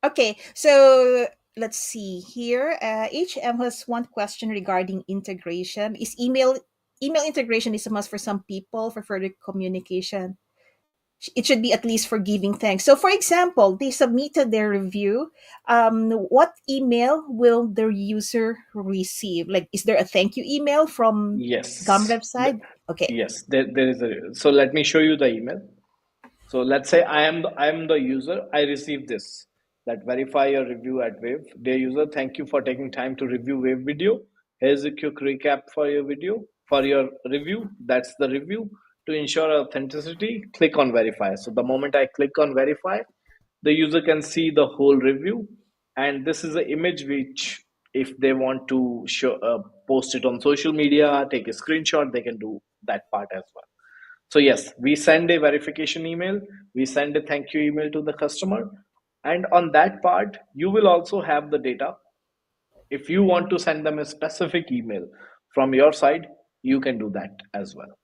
[SPEAKER 1] okay. So let's see here. HM has one question regarding integration. Is email integration is a must for some people for further communication? It should be at least for giving thanks. So, for example, they submitted their review. What email will the user receive? Like, is there a thank you email from
[SPEAKER 2] yes.
[SPEAKER 1] Gumrev side? Okay.
[SPEAKER 2] Yes, there is a. So let me show you the email. So let's say I am the user. I receive this, that verify your review at Wave. Dear user, thank you for taking time to review Wave video. Here's a quick recap for your video, for your review. That's the review. To ensure authenticity, click on verify. So the moment I click on verify, the user can see the whole review, and this is an image which, if they want to show, post it on social media, take a screenshot, they can do that part as well. So yes, we send a verification email, we send a thank you email to the customer, and on that part, you will also have the data. If you want to send them a specific email from your side, you can do that as well.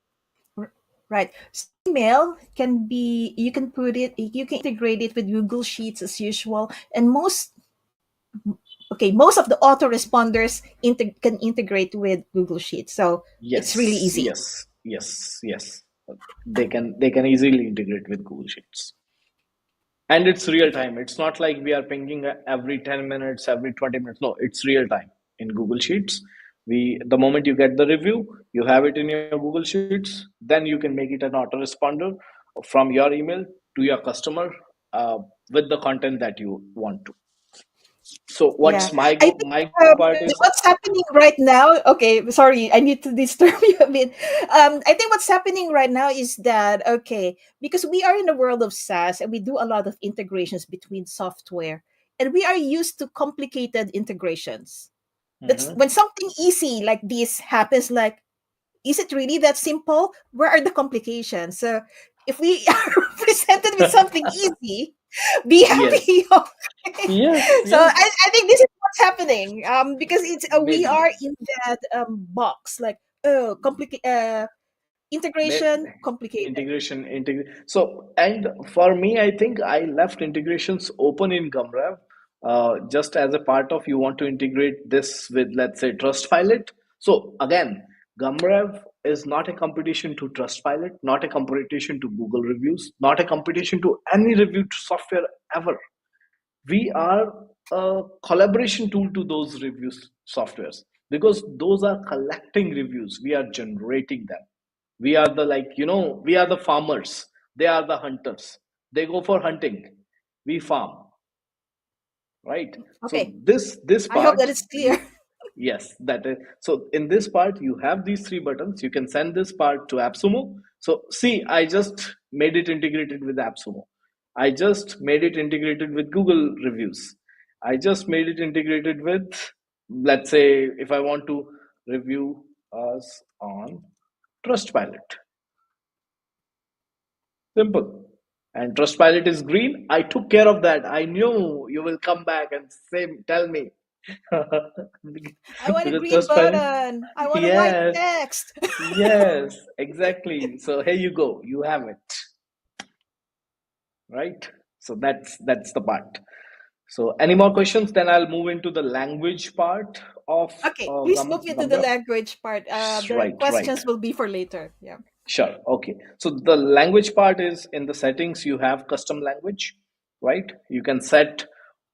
[SPEAKER 1] Right. So email can be, you can put it, you can integrate it with Google Sheets as usual. And most of the autoresponders can integrate with Google Sheets. So it's really
[SPEAKER 2] Yes,
[SPEAKER 1] easy.
[SPEAKER 2] yes, yes, yes. They can easily integrate with Google Sheets. And it's real time. It's not like we are pinging every 10 minutes, every 20 minutes. No, it's real time in Google Sheets. The moment you get the review, you have it in your Google Sheets, then you can make it an autoresponder from your email to your customer, uh, with the content that you want to. So
[SPEAKER 1] Yeah.
[SPEAKER 2] what's my
[SPEAKER 1] I
[SPEAKER 2] go
[SPEAKER 1] think
[SPEAKER 2] my go part is,
[SPEAKER 1] what's happening right now, okay, sorry, I need to disturb you a bit. I think what's happening right now is that, okay, because we are in a world of SaaS and we do a lot of integrations between software and we are used to complicated integrations. That's
[SPEAKER 2] Mhm.
[SPEAKER 1] when something easy like this happens, like, is it really that simple? Where are the complications? So if we are presented with something easy, be
[SPEAKER 2] Yes,
[SPEAKER 1] happy. Okay.
[SPEAKER 2] yes,
[SPEAKER 1] So
[SPEAKER 2] yes.
[SPEAKER 1] I think this is what's happening. Because it's we
[SPEAKER 2] Maybe.
[SPEAKER 1] are in that box like, oh, complicated,
[SPEAKER 2] May-
[SPEAKER 1] integration complicated.
[SPEAKER 2] So, and for me, I think I left integrations open in Gumrev, just as a part of you want to integrate this with, let's say, Trustpilot. So again, Gumrev is not a competition to Trustpilot, not a competition to Google reviews, not a competition to any review software ever. We are a collaboration tool to those reviews softwares, because those are collecting reviews, we are generating them. We are the, like, we are the farmers, they are the hunters. They go for hunting, we farm, right? So
[SPEAKER 1] Okay,
[SPEAKER 2] this
[SPEAKER 1] I hope that
[SPEAKER 2] part
[SPEAKER 1] is clear.
[SPEAKER 2] you, yes, that is. So in this part you have these three buttons. You can send this part to AppSumo. So see, I just made it integrated with AppSumo. I just made it integrated with Google reviews. I just made it integrated with, let's say, if I want to review us on Trustpilot. Simple. And Trustpilot is green. I took care of that. I knew you will come back and say, tell me.
[SPEAKER 1] I want a
[SPEAKER 2] Because
[SPEAKER 1] green
[SPEAKER 2] Trustpilot,
[SPEAKER 1] button. I want a white
[SPEAKER 2] yes,
[SPEAKER 1] text.
[SPEAKER 2] yes, exactly. So here you go. You have it, right? So that's the part. So any more questions? Then I'll move into the language part of
[SPEAKER 1] Okay, please move into the
[SPEAKER 2] Gumdrop.
[SPEAKER 1] language part. The
[SPEAKER 2] Right, right.
[SPEAKER 1] questions will be for later. Yeah.
[SPEAKER 2] Sure. Okay. So the language part is in the settings, you have custom language, right? You can set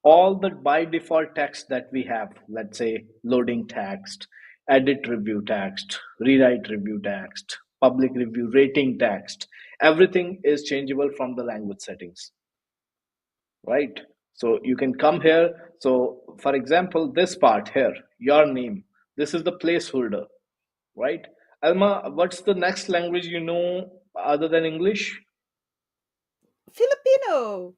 [SPEAKER 2] all the by default text that we have, let's say loading text, edit review text, rewrite review text, public review rating text. Everything is changeable from the language settings, right? So you can come here. So for example, this part here, your name, this is the placeholder, right? Alma, what's the next language you know other than English?
[SPEAKER 1] Filipino.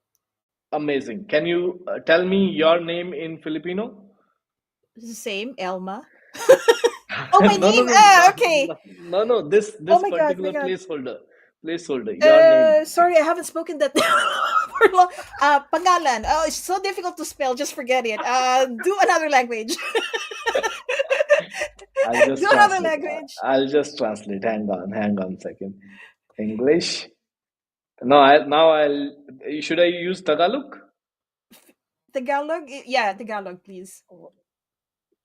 [SPEAKER 2] Amazing. Can you tell me your name in Filipino?
[SPEAKER 1] It's the same, Elma. Oh, my
[SPEAKER 2] No, no,
[SPEAKER 1] name.
[SPEAKER 2] no,
[SPEAKER 1] Ah,
[SPEAKER 2] no,
[SPEAKER 1] okay.
[SPEAKER 2] no, no, no. This
[SPEAKER 1] Oh
[SPEAKER 2] this
[SPEAKER 1] my god, my
[SPEAKER 2] particular
[SPEAKER 1] god.
[SPEAKER 2] placeholder, your name.
[SPEAKER 1] Sorry, I haven't spoken that for long. Pangalan. Oh, it's so difficult to spell. Just forget it. Do another language.
[SPEAKER 2] I'll
[SPEAKER 1] Do
[SPEAKER 2] just
[SPEAKER 1] another
[SPEAKER 2] translate.
[SPEAKER 1] language.
[SPEAKER 2] I'll just translate. Hang on a second. English. No, now I'll. Should I use Tagalog?
[SPEAKER 1] Tagalog. Yeah, Tagalog, please.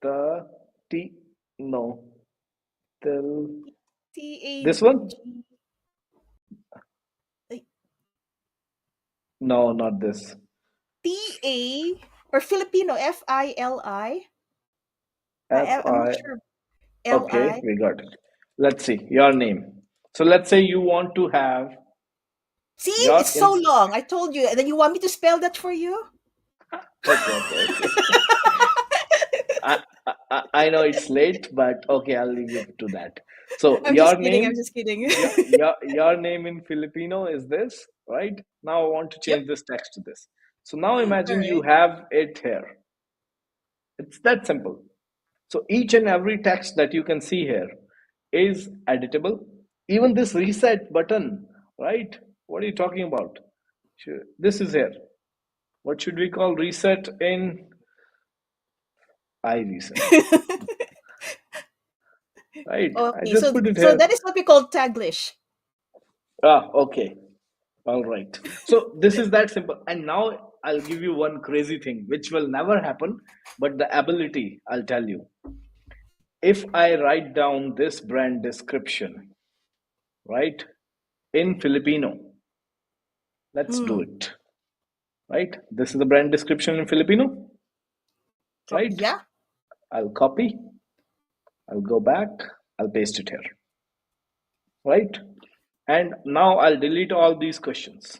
[SPEAKER 2] The T. No. Till
[SPEAKER 1] T A
[SPEAKER 2] this one?
[SPEAKER 1] G.
[SPEAKER 2] No, not this.
[SPEAKER 1] T A or Filipino. Fili.
[SPEAKER 2] F
[SPEAKER 1] I'm not
[SPEAKER 2] I.
[SPEAKER 1] sure. L
[SPEAKER 2] Okay,
[SPEAKER 1] I.
[SPEAKER 2] we got it. Let's see your name. So let's say you want to have
[SPEAKER 1] See,
[SPEAKER 2] your
[SPEAKER 1] it's so
[SPEAKER 2] ins.
[SPEAKER 1] long. I told you. And then you want me to spell that for you?
[SPEAKER 2] Okay. I, I know it's late, but okay, I'll leave you to that. So
[SPEAKER 1] I'm
[SPEAKER 2] your
[SPEAKER 1] just kidding. I'm
[SPEAKER 2] name,
[SPEAKER 1] just kidding.
[SPEAKER 2] your name in Filipino is this, right? Now I want to
[SPEAKER 1] Yep.
[SPEAKER 2] change this text to this. So now
[SPEAKER 1] All
[SPEAKER 2] imagine you
[SPEAKER 1] right.
[SPEAKER 2] have it here. It's that simple. So each and every text that you can see here is editable. Even this reset button, right? What are you talking about? This is here. What should we call reset in I reset? Right? I
[SPEAKER 1] Okay,
[SPEAKER 2] just
[SPEAKER 1] so
[SPEAKER 2] put it
[SPEAKER 1] so
[SPEAKER 2] here.
[SPEAKER 1] that is what we call taglish.
[SPEAKER 2] Ah, okay. All right. So this is that simple. And now I'll give you one crazy thing, which will never happen, but the ability, I'll tell you. If I write down this brand description, right, in Filipino, let's do
[SPEAKER 1] Mm.
[SPEAKER 2] it. Right? This is the brand description in Filipino, right?
[SPEAKER 1] Yeah.
[SPEAKER 2] I'll copy, I'll go back, I'll paste it here, right? And now I'll delete all these questions.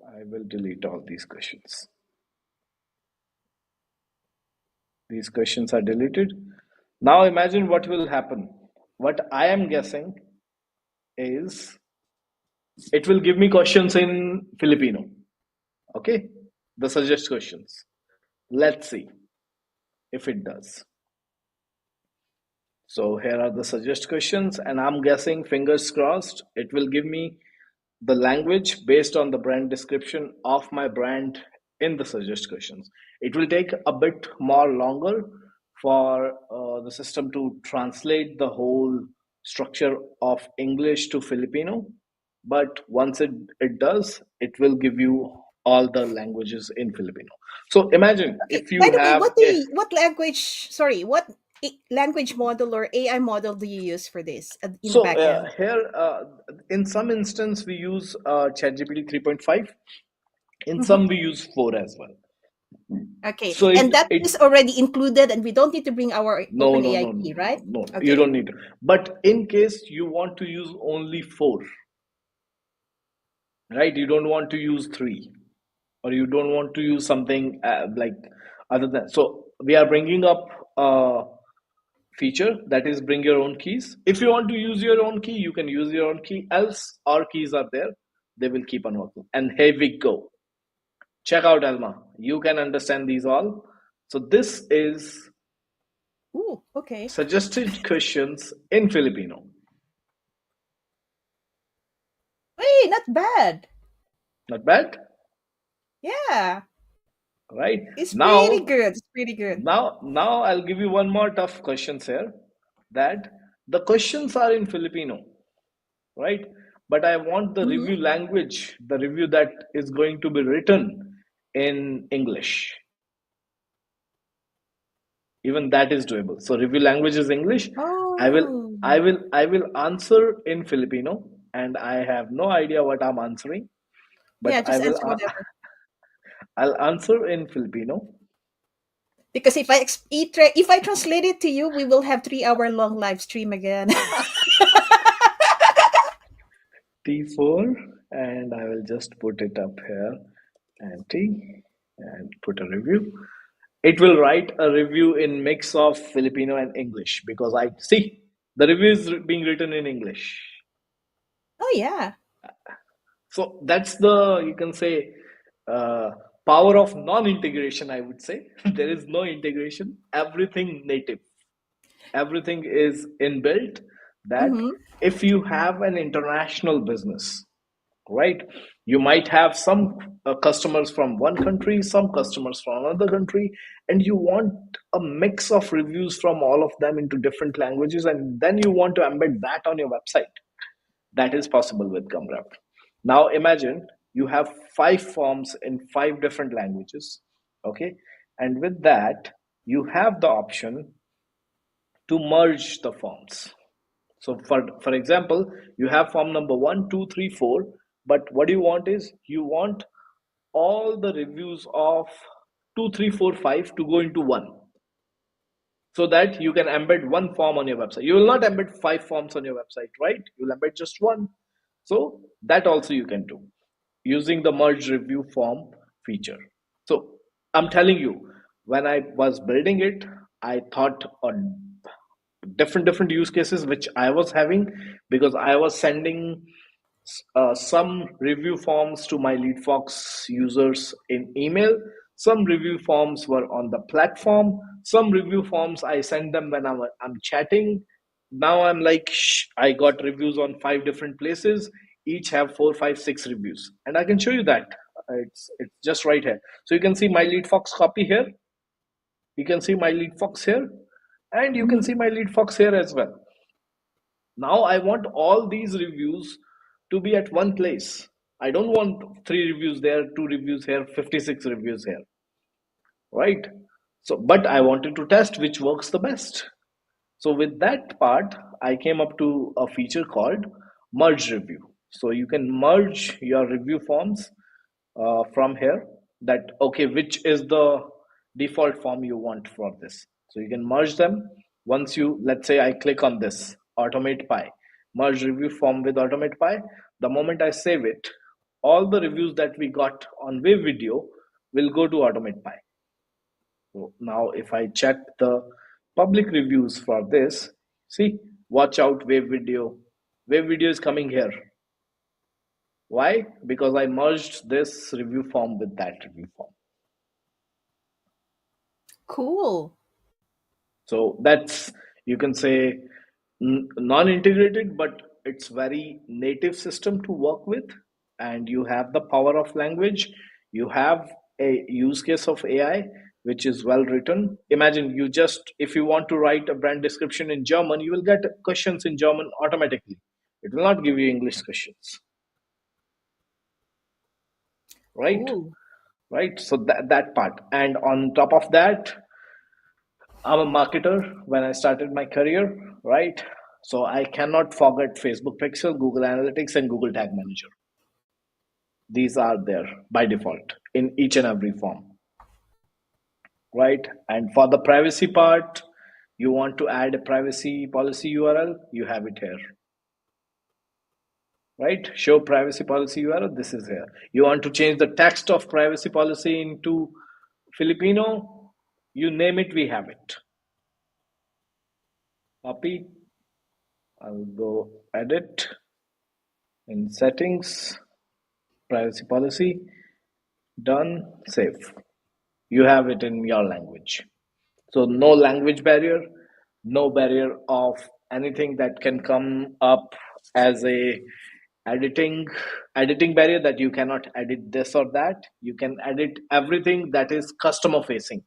[SPEAKER 2] I will delete all these questions. These questions are deleted. Now imagine what will happen. What I am guessing is it will give me questions in Filipino. Okay? The suggest questions. Let's see if it does. So here are the suggest questions, and I'm guessing, fingers crossed, it will give me the language based on the brand description of my brand in the suggest questions. It will take a bit more longer for the system to translate the whole structure of English to Filipino, but once it does, it will give you all the languages in Filipino. So imagine
[SPEAKER 1] Okay.
[SPEAKER 2] if
[SPEAKER 1] By
[SPEAKER 2] you
[SPEAKER 1] the way,
[SPEAKER 2] have a
[SPEAKER 1] what language? Sorry, what language model or AI model do you use for this in the
[SPEAKER 2] so
[SPEAKER 1] back end?
[SPEAKER 2] here in some instance we use ChatGPT 3.5. In
[SPEAKER 1] Hmm.
[SPEAKER 2] some we use 4 as well.
[SPEAKER 1] Okay,
[SPEAKER 2] So
[SPEAKER 1] and that
[SPEAKER 2] it
[SPEAKER 1] is already included, and we don't need to bring our
[SPEAKER 2] no, no,
[SPEAKER 1] OpenAI
[SPEAKER 2] no,
[SPEAKER 1] key,
[SPEAKER 2] no,
[SPEAKER 1] right?
[SPEAKER 2] no, you
[SPEAKER 1] Okay.
[SPEAKER 2] don't need to. But in case you want to use only 4, right? You don't want to use 3, or you don't want to use something like other than. So we are bringing up a feature that is bring your own keys. If you want to use your own key, you can use your own key. Else, our keys are there. They will keep on working. And here we go. Check out Alma. You can understand these all. So this is
[SPEAKER 1] Ooh, okay.
[SPEAKER 2] suggested questions in Filipino.
[SPEAKER 1] Hey, not bad.
[SPEAKER 2] Not bad,
[SPEAKER 1] Yeah,
[SPEAKER 2] right?
[SPEAKER 1] it's pretty
[SPEAKER 2] Now,
[SPEAKER 1] good. It's pretty good.
[SPEAKER 2] now I'll give you one more tough questions here. That the questions are in Filipino, right? But I want the
[SPEAKER 1] Hmm.
[SPEAKER 2] review language, the review that is going to be written in English. Even that is doable. So review language is English. I will
[SPEAKER 1] Oh,
[SPEAKER 2] I will answer in Filipino, and I have no idea what I'm answering, but
[SPEAKER 1] yeah. Just answer whatever.
[SPEAKER 2] I'll answer in Filipino.
[SPEAKER 1] Because if I translate it to you, we will have 3 hour long live stream again.
[SPEAKER 2] T4, and I will just put it up here and T and put a review. It will write a review in mix of Filipino and English because I see the review is being written in English.
[SPEAKER 1] Oh yeah.
[SPEAKER 2] So that's the, you can say, uh, power of non-integration. I would say there is no integration. Everything native. Everything is inbuilt. That
[SPEAKER 1] Mm-hmm.
[SPEAKER 2] if you have an international business, right, you might have some customers from one country, some customers from another country, and you want a mix of reviews from all of them into different languages, and then you want to embed that on your website. That is possible with Gumrev. Now imagine you have 5 forms in 5 different languages, okay, and with that you have the option to merge the forms. So for example, you have form number 1, 2, 3, 4, but what you want is you want all the reviews of 2, 3, 4, 5 to go into one, so that you can embed one form on your website. You will not embed 5 forms on your website, right? You'll embed just one. So that also you can do using the merge review form feature. So I'm telling you, when I was building it, I thought on different use cases which I was having, because I was sending some review forms to my LeadFox users in email. Some review forms were on the platform. Some review forms I send them when I'm chatting. Now I'm like, shh, I got reviews on 5 different places. Each have 4, 5, 6 reviews, and I can show you that. It's just right here. So you can see my LeadFox copy here. You can see my LeadFox here, and you can
[SPEAKER 1] Mm-hmm.
[SPEAKER 2] see my LeadFox here as well. Now I want all these reviews to be at one place. I don't want 3 reviews there, 2 reviews here, 56 reviews here, right? So, but I wanted to test which works the best. So with that part, I came up to a feature called merge review. So you can merge your review forms from here, that okay, which is the default form you want for this. So you can merge them. Once you, let's say I click on this automate pie, merge review form with automate pie, the moment I save it, all the reviews that we got on wave video will go to automate pie. So now if I check the public reviews for this, see, watch out wave video. Wave video is coming here. Why? Because I merged this review form with that review form.
[SPEAKER 1] Cool.
[SPEAKER 2] So that's, you can say, non-integrated, but it's very native system to work with. and you have the power of language, you have a use case of AI which is well written. Imagine, you just, if you want to write a brand description in German, you will get questions in German automatically. It will not give you English questions, right?
[SPEAKER 1] Cool.
[SPEAKER 2] Right. So that part. And on top of that, I'm a marketer when I started my career, right? So I cannot forget Facebook Pixel, Google Analytics, and Google Tag Manager. These are there by default in each and every form, right? And for the privacy part, you want to add a privacy policy URL, you have it here, right? Show privacy policy URL, this is here. You want to change the text of privacy policy into Filipino, you name it, we have it. Copy, I'll go edit in settings, privacy policy, done, save. You have it in your language. So no language barrier, no barrier of anything that can come up as a editing editing barrier, that you cannot edit this or that. You can edit everything that is customer facing.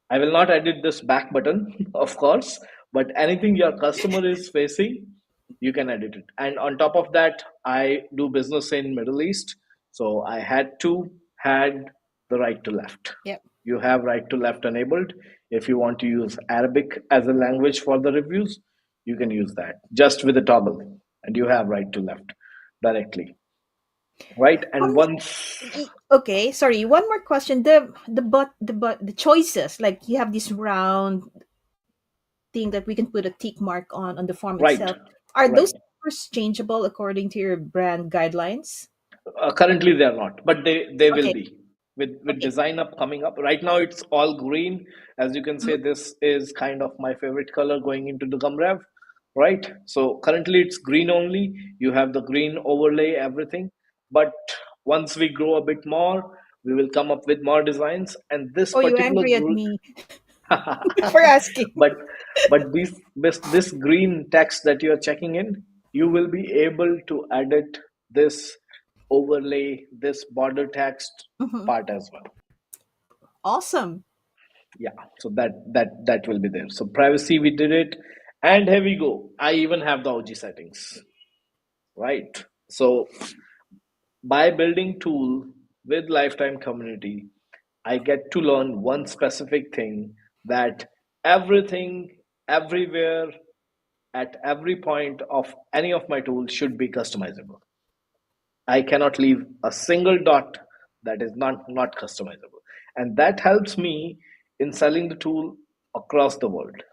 [SPEAKER 2] I will not edit this back button, of course, but anything your customer is facing, you can edit it. And on top of that, I do business in Middle East, so I had the right to left.
[SPEAKER 1] Yep.
[SPEAKER 2] You have right to left enabled. If you want to use Arabic as a language for the reviews, you can use that just with a toggle, and you have right to left directly, right? And
[SPEAKER 1] Um,
[SPEAKER 2] once,
[SPEAKER 1] okay, sorry. One more question. The choices, like you have this round thing that we can put a tick mark on the form
[SPEAKER 2] right,
[SPEAKER 1] itself. Are
[SPEAKER 2] right.
[SPEAKER 1] those numbers changeable according to your brand guidelines?
[SPEAKER 2] Currently, they are not, but they will
[SPEAKER 1] Okay.
[SPEAKER 2] be with
[SPEAKER 1] Okay.
[SPEAKER 2] design up coming up. Right now, it's all green. As you can
[SPEAKER 1] Mhm.
[SPEAKER 2] say, this is kind of my favorite color going into the Gumrev, right? So currently, it's green only. You have the green overlay, everything. But once we grow a bit more, we will come up with more designs. And this
[SPEAKER 1] Oh, you
[SPEAKER 2] particular
[SPEAKER 1] angry at
[SPEAKER 2] group,
[SPEAKER 1] me for asking?
[SPEAKER 2] but this green text that you are checking in, you will be able to edit this overlay, this border text
[SPEAKER 1] Mhm.
[SPEAKER 2] part as well.
[SPEAKER 1] Awesome.
[SPEAKER 2] Yeah, so that will be there. So privacy, we did it, and here we go. I even have the OG settings, right? So by building tool with lifetime community, I get to learn one specific thing, that everything, everywhere, at every point of any of my tools should be customizable. I cannot leave a single dot that is not customizable. And that helps me in selling the tool across the world,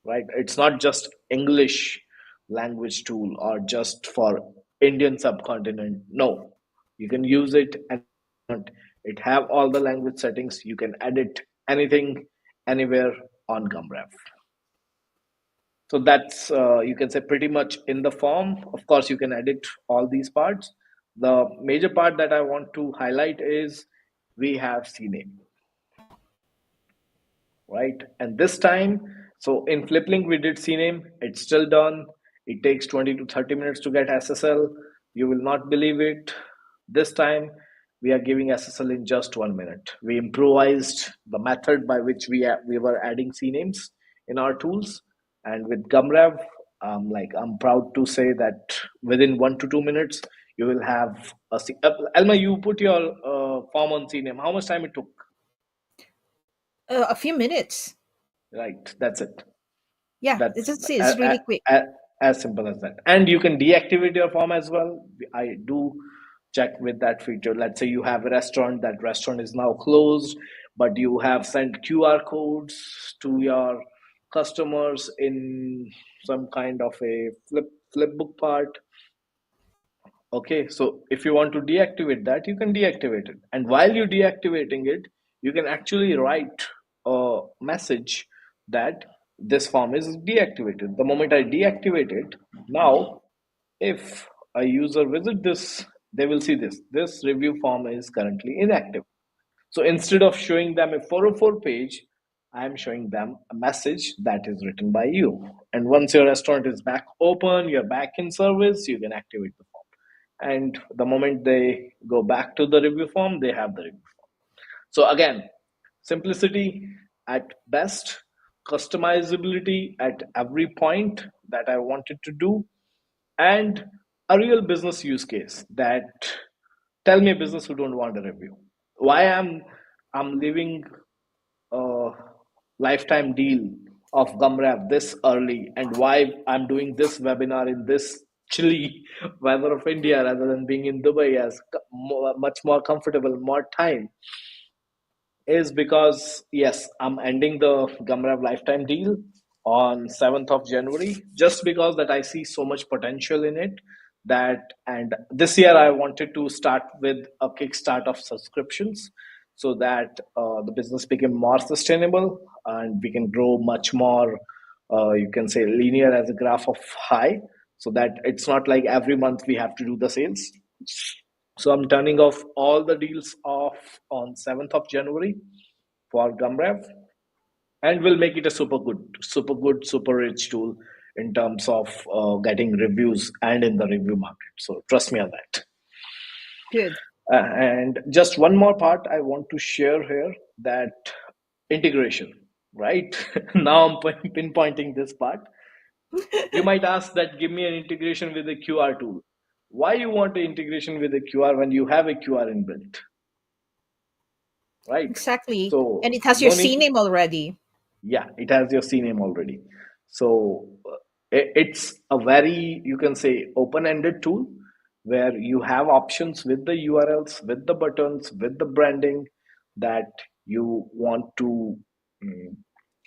[SPEAKER 2] right? It's not just English language tool or just for Indian subcontinent. No, you can use it and it have all the language settings. You can edit anything, anywhere on Gumrev. So that's, you can say, pretty much in the form. Of course, you can edit all these parts. The major part that I want to highlight is we have CNAME, right? And this time, so in Fliplink, we did CNAME. It's still done. It takes 20 to 30 minutes to get SSL. You will not believe it. This time, we are giving SSL in just 1 minute. We improvised the method by which we were adding CNAMEs in our tools. And with Gumrev, I'm proud to say that within 1 to 2 minutes, you will have Elma, you put your form on CNAME. How much time it took?
[SPEAKER 1] A few minutes.
[SPEAKER 2] Right, that's it.
[SPEAKER 1] Yeah,
[SPEAKER 2] That's
[SPEAKER 1] it's really quick.
[SPEAKER 2] as simple as that. And you can deactivate your form as well. I do check with that feature. Let's say you have a restaurant, that restaurant is now closed, but you have sent QR codes to your customers in some kind of a flipbook part. Okay, so if you want to deactivate that, you can deactivate it. And while you're deactivating it, you can actually write a message that this form is deactivated. The moment I deactivate it, now if a user visit this, they will see this. This review form is currently inactive. So instead of showing them a 404 page, I am showing them a message that is written by you. And once your restaurant is back open, you're back in service, you can activate the form. and the moment they go back to the review form, they have the review. So again, simplicity at best, customizability at every point that I wanted to do, and a real business use case that tell me a business who don't want a review. Why I'm leaving a lifetime deal of Gumrev this early, and why I'm doing this webinar in this chilly weather of India rather than being in Dubai as much more comfortable, more time, is because yes, I'm ending the Gumrav lifetime deal on 7th of January just because that I see so much potential in it. That, and this year I wanted to start with a kickstart of subscriptions so that the business became more sustainable and we can grow much more, you can say linear as a graph of high, so that it's not like every month we have to do the sales. So I'm turning off all the deals off on 7th of January for Gumrev, and we'll make it a super good, super rich tool in terms of getting reviews and in the review market. So trust me on that.
[SPEAKER 1] Good.
[SPEAKER 2] And just one more part I want to share here, that integration, right? Now I'm pinpointing this part. You might ask that give me an integration with a QR tool. Why you want an integration with a QR when you have a QR inbuilt, right?
[SPEAKER 1] Exactly. And
[SPEAKER 2] So
[SPEAKER 1] it has your
[SPEAKER 2] no need.
[SPEAKER 1] CNAME already.
[SPEAKER 2] Yeah, it has your CNAME already. So it's a very, you can say, open-ended tool where you have options with the URLs, with the buttons, with the branding that you want to mm,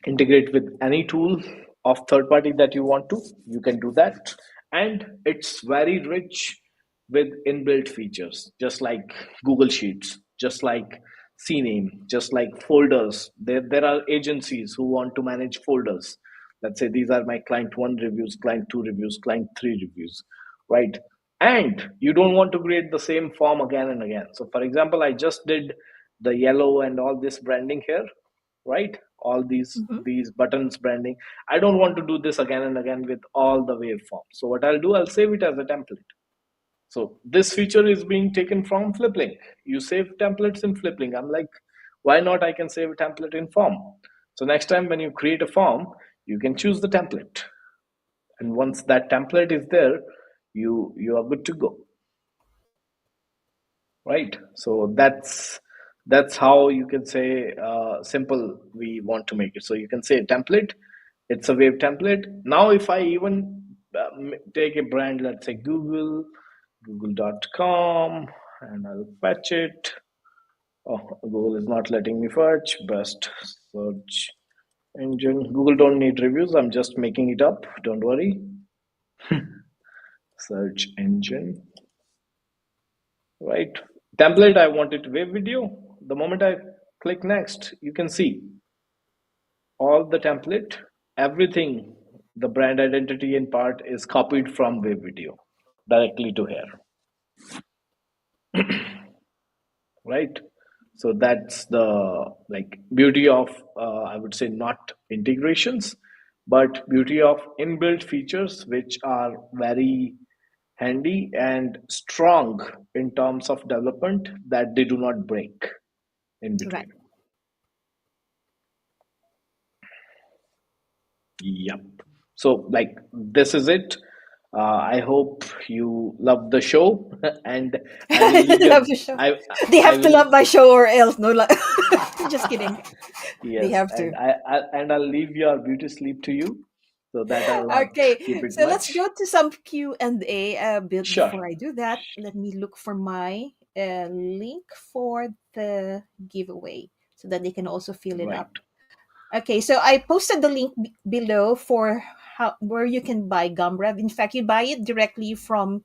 [SPEAKER 2] integrate with any tool of third party that you want to. You can do that, and it's very rich with inbuilt features, just like Google Sheets, just like CNAME, just like folders. There are agencies who want to manage folders. Let's say these are my client one reviews, client two reviews, client three reviews, right? And you don't want to create the same form again and again. So, for example, I just did the yellow and all this branding here, right? All
[SPEAKER 1] Hmm.
[SPEAKER 2] these buttons branding. I don't want to do this again and again with all the waveforms. So what I'll do, I'll save it as a template. So this feature is being taken from Fliplink. You save templates in Fliplink. I'm like, why not? I can save a template in form. So next time when you create a form, you can choose the template. And once that template is there, you are good to go, right? So that's how you can say simple we want to make it. So you can say template, it's a wave template. Now if I even take a brand, let's say google.com, and I'll fetch it. Oh, Google is not letting me fetch best search engine. Google don't need reviews, I'm just making it up, don't worry. Search engine, right? Template, I want it wave video. The moment I click next, you can see all the template, everything, the brand identity in part is copied from wave video directly to here, right? So that's the like beauty of I would say not integrations, but beauty of inbuilt features which are very handy and strong in terms of development, that they do not break in
[SPEAKER 1] Right.
[SPEAKER 2] between. Yep. So, like, this is it. I hope you love the show, and I will leave your.
[SPEAKER 1] Love the show.
[SPEAKER 2] I
[SPEAKER 1] They
[SPEAKER 2] I
[SPEAKER 1] have to
[SPEAKER 2] will.
[SPEAKER 1] love my show or else. No, just kidding. They
[SPEAKER 2] Yes,
[SPEAKER 1] have
[SPEAKER 2] and
[SPEAKER 1] to.
[SPEAKER 2] I'll leave your beauty sleep to you, so that I'll not
[SPEAKER 1] Okay,
[SPEAKER 2] keep it
[SPEAKER 1] so let's
[SPEAKER 2] much.
[SPEAKER 1] go to some Q&A. But
[SPEAKER 2] Sure.
[SPEAKER 1] before I do that, let me look for my link for the giveaway so that they can also fill it
[SPEAKER 2] Right.
[SPEAKER 1] up. Okay, so I posted the link below for how where you can buy Gumrev. In fact, you buy it directly from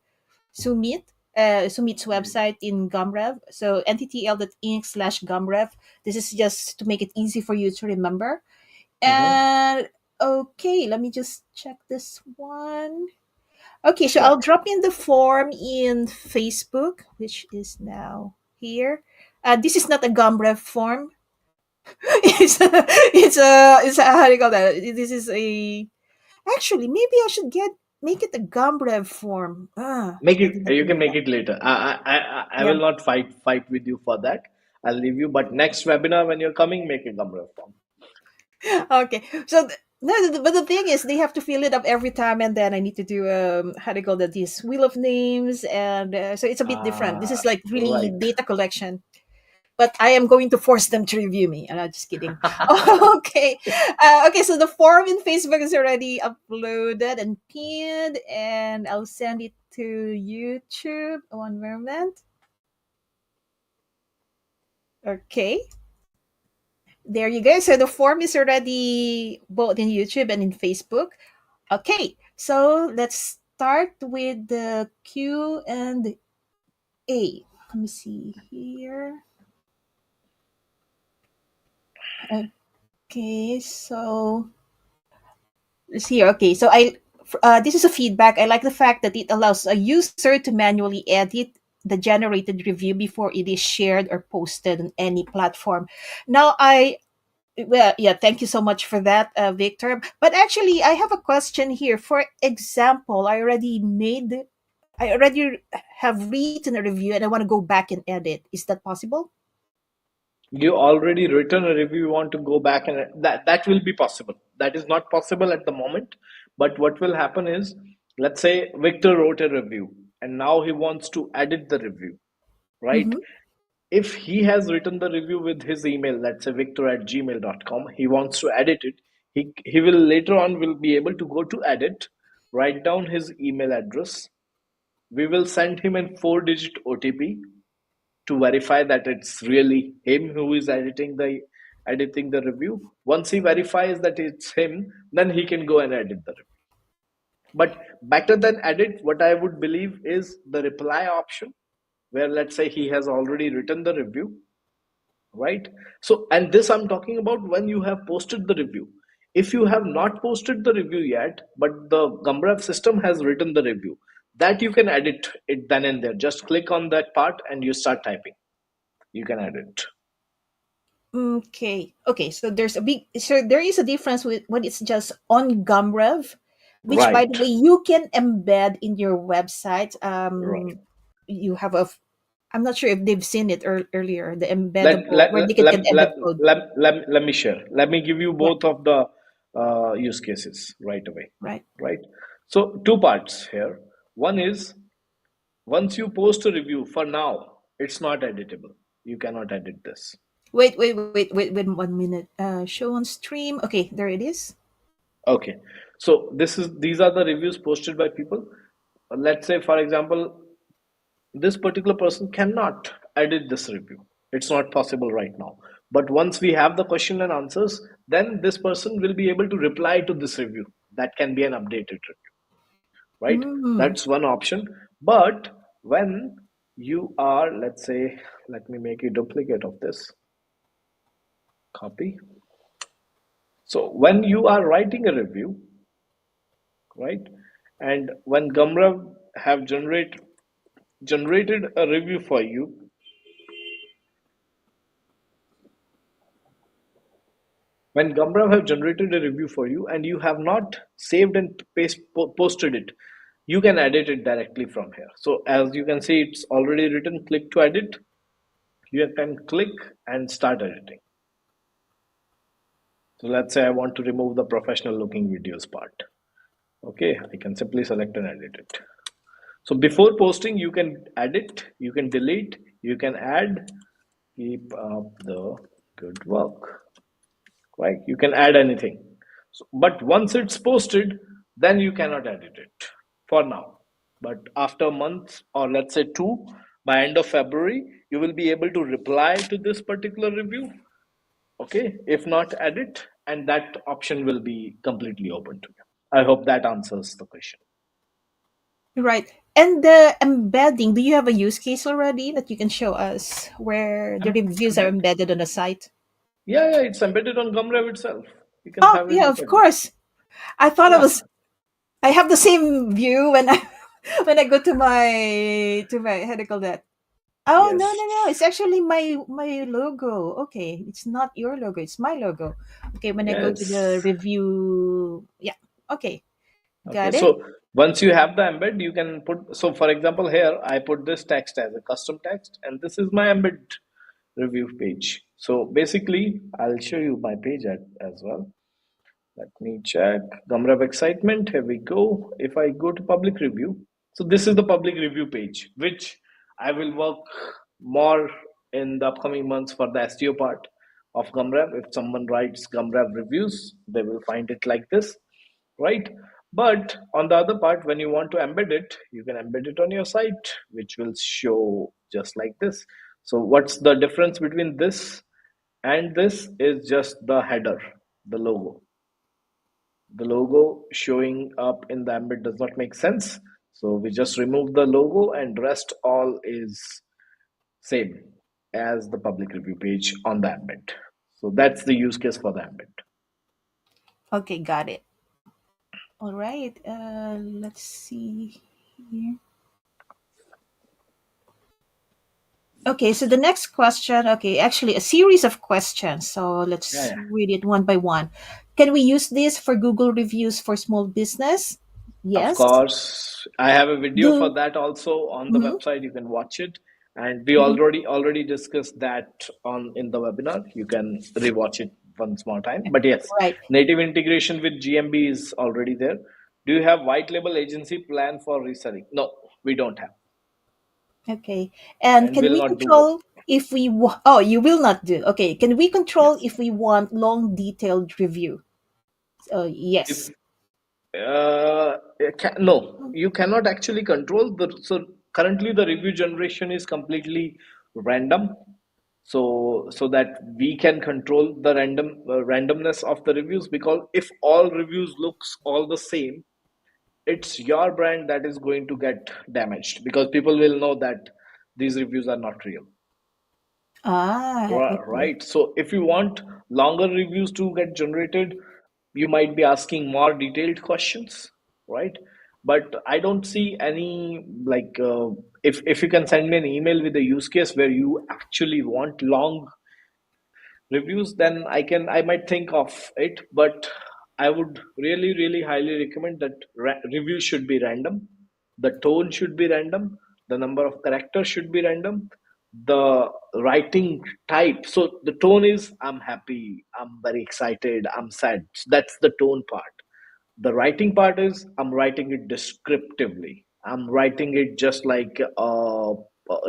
[SPEAKER 1] Sumit, Sumit's website in Gumrev. So nttl.inc/Gumrev. This is just to make it easy for you to remember.
[SPEAKER 2] Mm-hmm.
[SPEAKER 1] And okay, let me just check this one. Okay, so I'll
[SPEAKER 2] Sure.
[SPEAKER 1] drop in the form in Facebook, which is now here. This is not a Gumrev form. It's a how do you call that? This is a actually maybe I should get. make it a Gumrev form.
[SPEAKER 2] Make
[SPEAKER 1] I
[SPEAKER 2] it.
[SPEAKER 1] did not
[SPEAKER 2] You can
[SPEAKER 1] know
[SPEAKER 2] make
[SPEAKER 1] that.
[SPEAKER 2] it later. I
[SPEAKER 1] Yeah.
[SPEAKER 2] will not fight with you for that. I'll leave you. But next webinar when you're coming, make a Gumroad form.
[SPEAKER 1] Okay. So no, but the thing is, they have to fill it up every time, and then I need to do how do you call that? This wheel of names, and so it's a bit different. This is like really
[SPEAKER 2] Right.
[SPEAKER 1] data collection. But I am going to force them to review me. I'm just kidding. Okay. Okay, so the form in Facebook is already uploaded and pinned, and I'll send it to YouTube. One moment. Okay. There you go. So the form is already both in YouTube and in Facebook. Okay. So let's start with the Q and A. Let me see here. Okay. So let's see here. Okay, so this is a feedback. I like the fact that it allows a user to manually edit the generated review before it is shared or posted on any platform. Now, yeah, thank you so much for that, Victor. But actually, I have a question here. For example, I already have written a review and I want to go back and edit. Is that possible?
[SPEAKER 2] You already written a review. You want to go back and that will be possible. That is not possible at the moment. But what will happen is, let's say Victor wrote a review and now he wants to edit the review, right?
[SPEAKER 1] Mm-hmm.
[SPEAKER 2] If he has written the review with his email, let's say victor@gmail.com, he wants to edit it, he will later on will be able to go to edit, write down his email address. We will send him a 4-digit OTP to verify that it's really him who is editing the review. Once he verifies that it's him, then he can go and edit the review. But better than edit, what I would believe is the reply option, where let's say he has already written the review, right? So, and this I'm talking about when you have posted the review. If you have not posted the review yet, but the Gumrev system has written the review, that you can edit it then and there. Just click on that part and you start typing. You can edit.
[SPEAKER 1] Okay. Okay. So there is a difference with when it's just on Gumrev, which by the
[SPEAKER 2] Right.
[SPEAKER 1] way you can embed in your website.
[SPEAKER 2] Right.
[SPEAKER 1] You have I'm not sure if they've seen it earlier, the
[SPEAKER 2] Let,
[SPEAKER 1] embeddable
[SPEAKER 2] let,
[SPEAKER 1] where they can
[SPEAKER 2] let,
[SPEAKER 1] embed
[SPEAKER 2] let,
[SPEAKER 1] code.
[SPEAKER 2] let me share. Let me give you
[SPEAKER 1] Yeah.
[SPEAKER 2] both of the use cases right away.
[SPEAKER 1] Right.
[SPEAKER 2] Right. So, two parts here. One is, once you post a review, for now, it's not editable. You cannot edit this.
[SPEAKER 1] Wait 1 minute. Show on stream. Okay, there it is.
[SPEAKER 2] Okay. So these are the reviews posted by people. Let's say, for example, this particular person cannot edit this review. It's not possible right now. But once we have the question and answers, then this person will be able to reply to this review. That can be an updated review, right?
[SPEAKER 1] Mm.
[SPEAKER 2] That's one option. But when you are, let's say, let me make a duplicate of this, copy. So when you are writing a review, right? And when Gumroad have generated a review for you, when Gumroad have generated a review for you and you have not saved and posted it, you can edit it directly from here. So as you can see, it's already written. Click to edit. You can click and start editing. So let's say I want to remove the professional looking videos part. Okay, I can simply select and edit it. So before posting, you can edit, you can delete, you can add, keep up the good work, right? You can add anything. So, but once it's posted, then you cannot edit it for now. But after months, or let's say two, by end of February, you will be able to reply to this particular review. Okay, if not edit, and that option will be completely open to you. I hope that answers the question.
[SPEAKER 1] Right. And the embedding, do you have a use case already that you can show us where the reviews are
[SPEAKER 2] Embedded?
[SPEAKER 1] embedded on the site?
[SPEAKER 2] Yeah, it's embedded on Gumrev itself. You can
[SPEAKER 1] Oh,
[SPEAKER 2] have a
[SPEAKER 1] yeah,
[SPEAKER 2] look
[SPEAKER 1] of
[SPEAKER 2] at it.
[SPEAKER 1] course. I thought
[SPEAKER 2] Yeah.
[SPEAKER 1] I have the same view when I when I go to my how do you call that? Oh, no,
[SPEAKER 2] Yes.
[SPEAKER 1] no, no. It's actually my logo. Okay. It's not your logo, it's my logo. Okay, when I go to the
[SPEAKER 2] Yes.
[SPEAKER 1] review, yeah. Okay.
[SPEAKER 2] Okay.
[SPEAKER 1] Got it.
[SPEAKER 2] So Once you have the embed, you can put, so for example, here I put this text as a custom text, and this is my embed review page. So basically, I'll show you my page as well. Let me check. Gumrev excitement. Here we go. If I go to public review, so this is the public review page, which I will work more in the upcoming months for the SEO part of Gumrev. If someone writes Gumrev reviews, they will find it like this, right? But on the other part, when you want to embed it, you can embed it on your site, which will show just like this. So what's the difference between this and this is just the header, the logo. The logo showing up in the embed does not make sense. So we just remove the logo and rest all is same as the public review page on the embed. So that's the use case for the embed.
[SPEAKER 1] Okay, got it. All right. Let's see here. Okay, so the next question, okay, actually a series of questions. So
[SPEAKER 2] Yeah,
[SPEAKER 1] let's
[SPEAKER 2] yeah.
[SPEAKER 1] read it one by one. Can we use this for Google reviews for small business?
[SPEAKER 2] Of
[SPEAKER 1] Yes.
[SPEAKER 2] course, I have a video for
[SPEAKER 1] Do
[SPEAKER 2] that also on the
[SPEAKER 1] mhm,
[SPEAKER 2] website. You can watch it, and we
[SPEAKER 1] mhm.
[SPEAKER 2] already discussed that on in the webinar. You can rewatch it once more time. But yes,
[SPEAKER 1] Right.
[SPEAKER 2] native integration with GMB is already there. Do you have white label agency plan for reselling? No, we don't have,
[SPEAKER 1] Okay. And
[SPEAKER 2] and
[SPEAKER 1] can
[SPEAKER 2] will
[SPEAKER 1] we
[SPEAKER 2] not do.
[SPEAKER 1] control if we oh, you will not do. Okay. Can we control
[SPEAKER 2] Yes,
[SPEAKER 1] if we want long detailed review?
[SPEAKER 2] if
[SPEAKER 1] Yes.
[SPEAKER 2] no, you cannot actually control the. So currently, the review generation is completely random. So that we can control the randomness of the reviews, because if all reviews looks all the same, it's your brand that is going to get damaged, because people will know that these reviews are not real.
[SPEAKER 1] Ah, okay.
[SPEAKER 2] Right. So if you want longer reviews to get generated, you might be asking more detailed questions, right? But I don't see any like if you can send me an email with a use case where you actually want long reviews, then I might think of it. But I would really highly recommend that reviews should be random, the tone should be random, the number of characters should be random, the writing type. So the tone is I'm happy, I'm very excited, I'm sad. So that's the tone part. The writing part is I'm writing it descriptively. I'm writing it just like a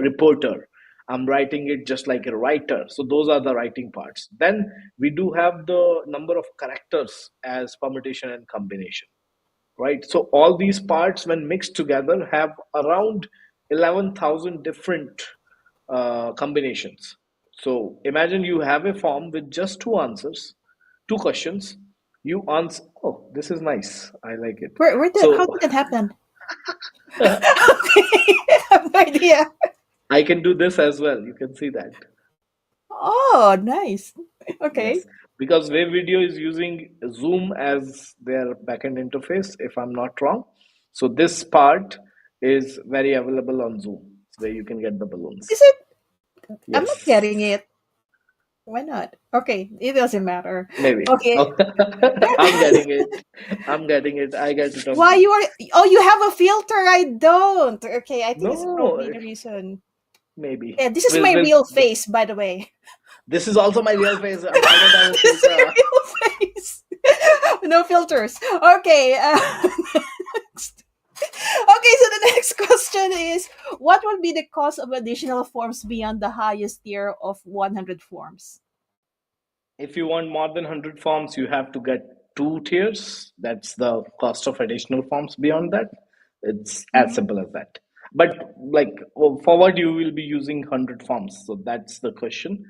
[SPEAKER 2] reporter. I'm writing it just like a writer. So those are the writing parts. Then we do have the number of characters as permutation and combination, right? So all these parts, when mixed together, have around 11,000 different combinations. So imagine you have a form with just two answers, two questions. You answer. Oh, this is nice. I like it.
[SPEAKER 1] Where did how
[SPEAKER 2] So
[SPEAKER 1] did that happen? I have no idea.
[SPEAKER 2] I can do this as well. You can see that.
[SPEAKER 1] Oh, nice. Okay.
[SPEAKER 2] Yes, because Wave Video is using Zoom as their backend interface, if I'm not wrong. So this part is very available on Zoom, where you can get the balloons.
[SPEAKER 1] Is it? I'm not
[SPEAKER 2] Yes,
[SPEAKER 1] getting it. Why not? Okay, it doesn't matter.
[SPEAKER 2] maybe.
[SPEAKER 1] Okay.
[SPEAKER 2] I'm getting it. I'm getting it. I get it on
[SPEAKER 1] Why
[SPEAKER 2] Zoom.
[SPEAKER 1] you are? Oh, you have a filter. I don't. Okay, I think it's
[SPEAKER 2] No,
[SPEAKER 1] probably the reason.
[SPEAKER 2] maybe.
[SPEAKER 1] Yeah, this is
[SPEAKER 2] We'll,
[SPEAKER 1] my
[SPEAKER 2] we'll,
[SPEAKER 1] real face, by the way.
[SPEAKER 2] this is also my real face. I don't have a
[SPEAKER 1] This is my
[SPEAKER 2] filter.
[SPEAKER 1] real face. No filters. Okay. Next. Okay, so the next question is, what would be the cost of additional forms beyond the highest tier of 100 forms?
[SPEAKER 2] If you want more than 100 forms, you have to get two tiers. That's the cost of additional forms. Beyond that, it's as
[SPEAKER 1] Mhm.
[SPEAKER 2] simple as that. But like, well, for what you will be using 100 forms? So that's the question.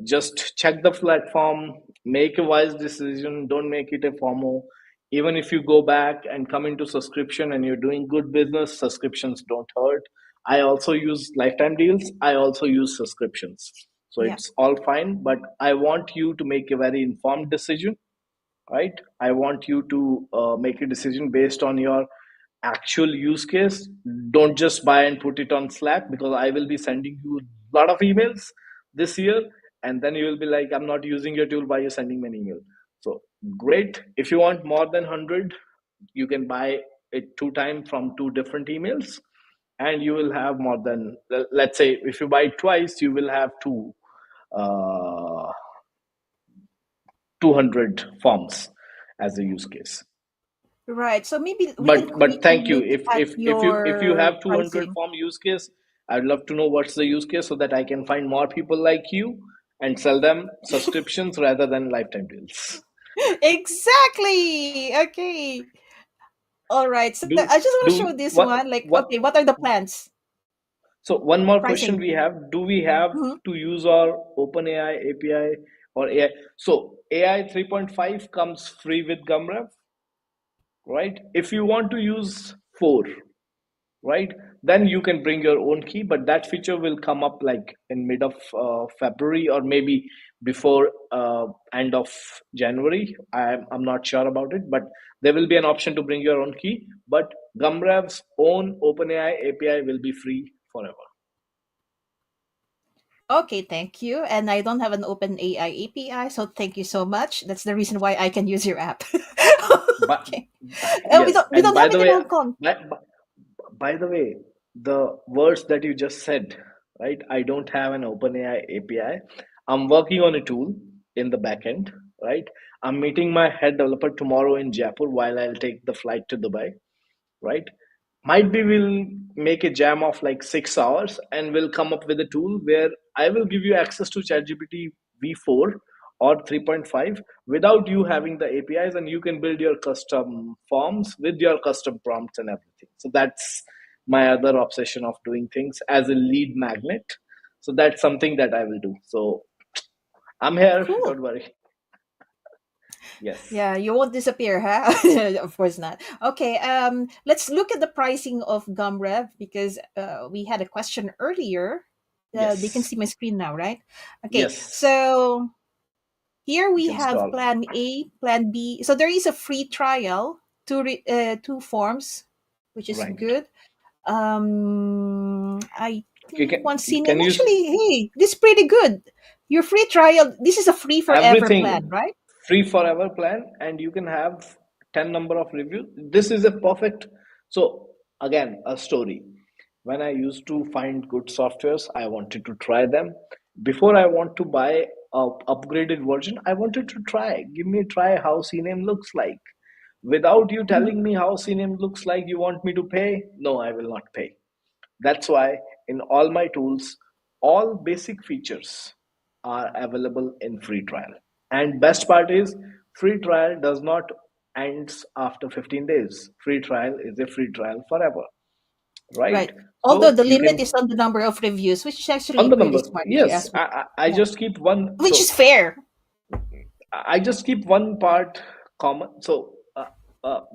[SPEAKER 2] Just check the platform, make a wise decision, don't make it a FOMO. Even if you go back and come into subscription and you're doing good business, subscriptions don't hurt. I also use lifetime deals, I also use subscriptions. So
[SPEAKER 1] Yeah.
[SPEAKER 2] it's all fine, but I want you to make a very informed decision, right? I want you to make a decision based on your actual use case. Don't just buy and put it on Slack, because I will be sending you a lot of emails this year, and then you will be like, I'm not using your tool, why are you sending me an email? So great. If you want more than 100, you can buy it 2 times from 2 different emails, and you will have more than, let's say, if you buy it twice, you will have 200 forms as a use case.
[SPEAKER 1] Right. So maybe we can
[SPEAKER 2] But
[SPEAKER 1] quickly
[SPEAKER 2] thank you.
[SPEAKER 1] look
[SPEAKER 2] If
[SPEAKER 1] at
[SPEAKER 2] if you
[SPEAKER 1] your
[SPEAKER 2] have 200
[SPEAKER 1] pricing.
[SPEAKER 2] form use case, I'd love to know what's the use case so that I can find more people like you and sell them subscriptions rather than lifetime deals.
[SPEAKER 1] Exactly. Okay. All right. So
[SPEAKER 2] Do
[SPEAKER 1] I just want
[SPEAKER 2] do
[SPEAKER 1] to show this
[SPEAKER 2] what
[SPEAKER 1] one. Like,
[SPEAKER 2] what?
[SPEAKER 1] okay, what are the plans?
[SPEAKER 2] So one more question
[SPEAKER 1] Pricing.
[SPEAKER 2] we have: do we have
[SPEAKER 1] Mhm.
[SPEAKER 2] to use our OpenAI API or AI? So AI 3.5 comes free with Gumrev, right? If you want to use 4, right, then you can bring your own key, but that feature will come up like in mid of February, or maybe before end of January. I'm not sure about it, but there will be an option to bring your own key, but Gumrev's own OpenAI API will be free forever.
[SPEAKER 1] Okay, thank you. And I don't have an open AI API, so thank you so much. That's the reason why I can use your app.
[SPEAKER 2] But
[SPEAKER 1] Okay. We
[SPEAKER 2] yes,
[SPEAKER 1] don't
[SPEAKER 2] and by
[SPEAKER 1] have
[SPEAKER 2] the
[SPEAKER 1] it in
[SPEAKER 2] way,
[SPEAKER 1] Hong Kong.
[SPEAKER 2] by, by the way, the words that you just said, right? I don't have an OpenAI API. I'm working on a tool in the backend, right? I'm meeting my head developer tomorrow in Jaipur while I'll take the flight to Dubai, right? Might be we'll make a jam of like 6 hours and we'll come up with a tool where I will give you access to ChatGPT v4 or 3.5 without you having the APIs, and you can build your custom forms with your custom prompts and everything. So that's my other obsession of doing things as a lead magnet. So that's something that I will do. So I'm here,
[SPEAKER 1] Cool.
[SPEAKER 2] don't worry. Yes.
[SPEAKER 1] Yeah, you won't disappear, huh? Of course not. Okay, let's look at the pricing of Gumrev because we had a question earlier. They can
[SPEAKER 2] Yes.
[SPEAKER 1] see my screen now, right? Okay,
[SPEAKER 2] Yes.
[SPEAKER 1] so here
[SPEAKER 2] You
[SPEAKER 1] we
[SPEAKER 2] can
[SPEAKER 1] have
[SPEAKER 2] scroll.
[SPEAKER 1] plan A, plan B. So there is a free trial, two forms, which is
[SPEAKER 2] Right.
[SPEAKER 1] good. I
[SPEAKER 2] You
[SPEAKER 1] think one
[SPEAKER 2] can
[SPEAKER 1] CNAME.
[SPEAKER 2] use
[SPEAKER 1] Actually, hey, this is pretty good. Your free trial. This is a free forever
[SPEAKER 2] everything,
[SPEAKER 1] plan, right?
[SPEAKER 2] free forever plan, and you can have 10 number of reviews. This is a perfect. So again, a story. When I used to find good softwares, I wanted to try them. Before I want to buy a upgraded version, I wanted to try, give me a try how CNAME looks like. Without you
[SPEAKER 1] Mhm.
[SPEAKER 2] telling me how CNAME looks like, you want me to pay? No, I will not pay. That's why in all my tools, all basic features are available in free trial. And best part is, free trial does not ends after 15 days. Free trial is a free trial forever, right?
[SPEAKER 1] Right. Although
[SPEAKER 2] So
[SPEAKER 1] the
[SPEAKER 2] you
[SPEAKER 1] limit
[SPEAKER 2] can,
[SPEAKER 1] is on the number of reviews, which is
[SPEAKER 2] on
[SPEAKER 1] actually
[SPEAKER 2] the
[SPEAKER 1] pretty
[SPEAKER 2] number.
[SPEAKER 1] smart if you
[SPEAKER 2] Yes,
[SPEAKER 1] ask me.
[SPEAKER 2] I
[SPEAKER 1] Yeah.
[SPEAKER 2] just keep one.
[SPEAKER 1] Which is
[SPEAKER 2] So
[SPEAKER 1] fair.
[SPEAKER 2] I just keep one part common. So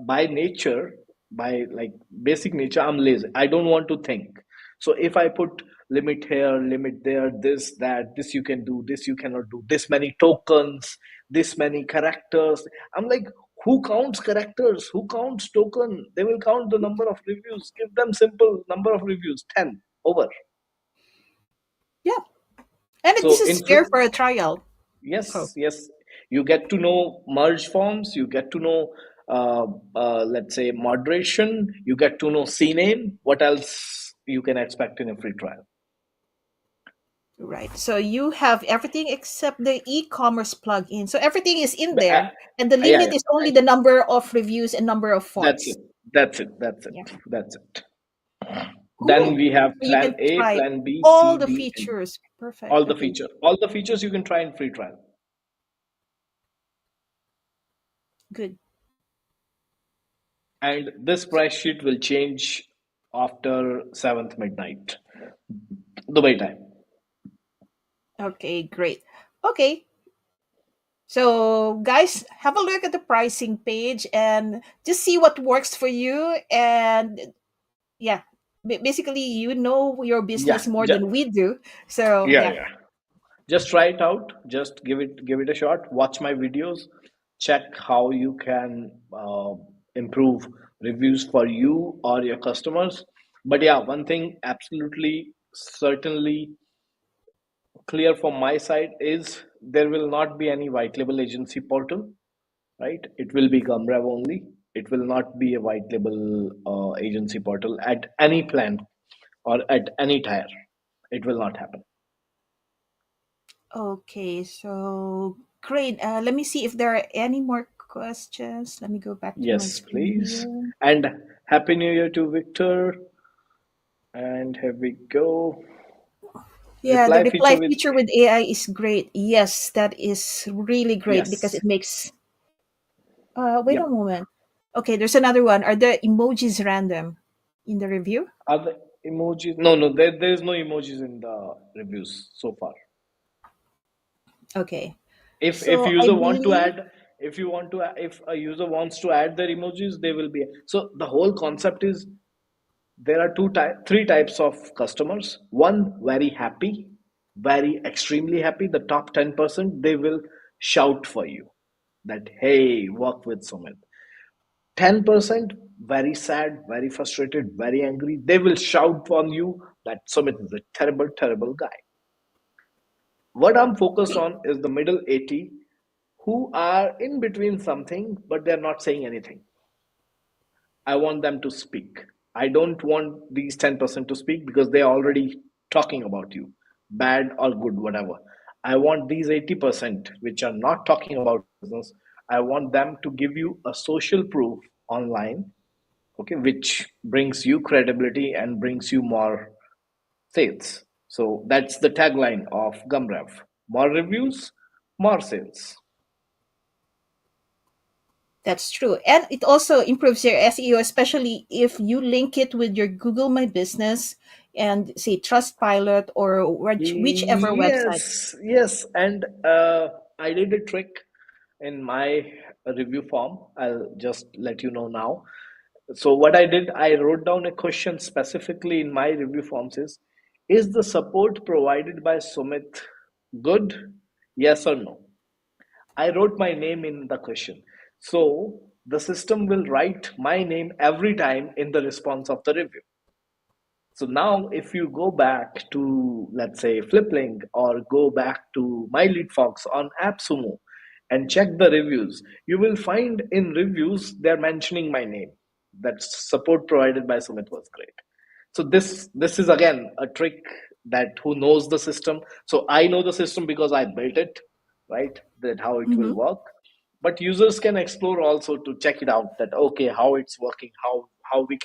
[SPEAKER 2] by nature, by like basic nature, I'm lazy. I don't want to think. So if I put limit here, limit there, this, that, this you can do, this you cannot do, this many tokens, this many characters. I'm like, who counts characters? Who counts token? They will count the number of reviews. Give them simple number of reviews, 10 over.
[SPEAKER 1] Yeah. And this
[SPEAKER 2] So
[SPEAKER 1] is
[SPEAKER 2] in
[SPEAKER 1] fair
[SPEAKER 2] free,
[SPEAKER 1] for a trial. So
[SPEAKER 2] yes, yes. You get to know merge forms, you get to know, let's say, moderation, you get to know CNAME. What else you can expect in a free trial?
[SPEAKER 1] right. So you have everything except the e-commerce plugin. So everything is in
[SPEAKER 2] But,
[SPEAKER 1] there. And the
[SPEAKER 2] yeah,
[SPEAKER 1] limit
[SPEAKER 2] yeah.
[SPEAKER 1] is only the number of reviews and number of
[SPEAKER 2] That's
[SPEAKER 1] forms.
[SPEAKER 2] it. That's it. That's it.
[SPEAKER 1] Yeah.
[SPEAKER 2] That's it. Then
[SPEAKER 1] Cool.
[SPEAKER 2] we have
[SPEAKER 1] So you
[SPEAKER 2] plan
[SPEAKER 1] can
[SPEAKER 2] A,
[SPEAKER 1] try
[SPEAKER 2] plan B,
[SPEAKER 1] all
[SPEAKER 2] C,
[SPEAKER 1] the
[SPEAKER 2] D, and
[SPEAKER 1] features. Perfect.
[SPEAKER 2] all the
[SPEAKER 1] Okay.
[SPEAKER 2] feature. All the features you can try in free trial.
[SPEAKER 1] Good.
[SPEAKER 2] And this price sheet will change after 7th midnight, Dubai time.
[SPEAKER 1] Okay, great. Okay. So, guys, have a look at the pricing page and just see what works for you. And yeah, basically, you know your business
[SPEAKER 2] Yeah,
[SPEAKER 1] more than we do. So,
[SPEAKER 2] yeah,
[SPEAKER 1] yeah,
[SPEAKER 2] yeah. Just try it out. Just give it a shot. Watch my videos. Check how you can improve reviews for you or your customers. But yeah, one thing absolutely certainly clear from my side is there will not be any white label agency portal, right? It will be Gumrev only. It will not be a white label agency portal at any plan or at any tire. It will not happen.
[SPEAKER 1] Okay, so great. Let me see if there are any more questions. Let me go back to my
[SPEAKER 2] Yes,
[SPEAKER 1] screen
[SPEAKER 2] please.
[SPEAKER 1] here.
[SPEAKER 2] And Happy New Year to Victor. And here we go.
[SPEAKER 1] Yeah, the
[SPEAKER 2] Reply feature
[SPEAKER 1] reply
[SPEAKER 2] with
[SPEAKER 1] feature with AI is great. Yes, that is really great because
[SPEAKER 2] yes.
[SPEAKER 1] it makes. Wait a
[SPEAKER 2] Yep.
[SPEAKER 1] moment. Okay, there's another one. Are the emojis random in the review?
[SPEAKER 2] Are the emojis? No, no. There is no emojis in the reviews so far.
[SPEAKER 1] Okay,
[SPEAKER 2] If
[SPEAKER 1] so I
[SPEAKER 2] user want to
[SPEAKER 1] believe.
[SPEAKER 2] add, if a user wants to add their emojis, they will be. So the whole concept is there are three types of customers. One very happy, very extremely happy. The top 10%, they will shout for you that hey, work with Sumit. 10% very sad, very frustrated, very angry. They will shout on you that Sumit is a terrible, terrible guy. What I'm focused on is the middle 80 who are in between something, but they're not saying anything. I want them to speak. I don't want these 10% to speak because they're already talking about you, bad or good, whatever. I want these 80%, which are not talking about business, I want them to give you a social proof online, okay, which brings you credibility and brings you more sales. So that's the tagline of Gumrev. More reviews, more sales.
[SPEAKER 1] That's true. And it also improves your SEO, especially if you link it with your Google My Business and say Trustpilot or whichever website.
[SPEAKER 2] Yes, yes. And I did a trick in my review form. I'll just let you know now. So, what I did, I wrote down a question specifically in my review forms is the support provided by Sumit good? Yes or no? I wrote my name in the question. So, the system will write my name every time in the response of the review. So now, if you go back to, let's say, Fliplink or go back to My Lead Fox on AppSumo and check the reviews, you will find in reviews they're mentioning my name. That support provided by Sumit was great. So this is again a trick that who knows the system. So I know the system because I built it, right? That how it will
[SPEAKER 1] Hmm.
[SPEAKER 2] work. But users can explore also to check it out. That okay, how it's working, how we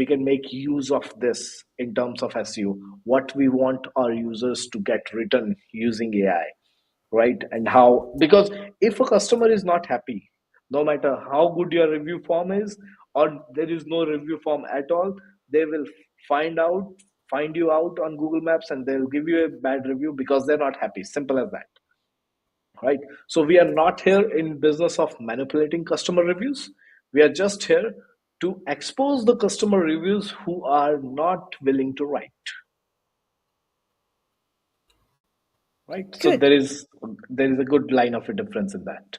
[SPEAKER 2] can make use of this in terms of SEO. What we want our users to get written using AI, right? And how, because if a customer is not happy, no matter how good your review form is, or there is no review form at all, they will find out, find you out on Google Maps and they'll give you a bad review because they're not happy. Simple as that, right? So we are not here in business of manipulating customer reviews. We are just here to expose the customer reviews who are not willing to write, right? So
[SPEAKER 1] Good.
[SPEAKER 2] there is a good line of a difference in that.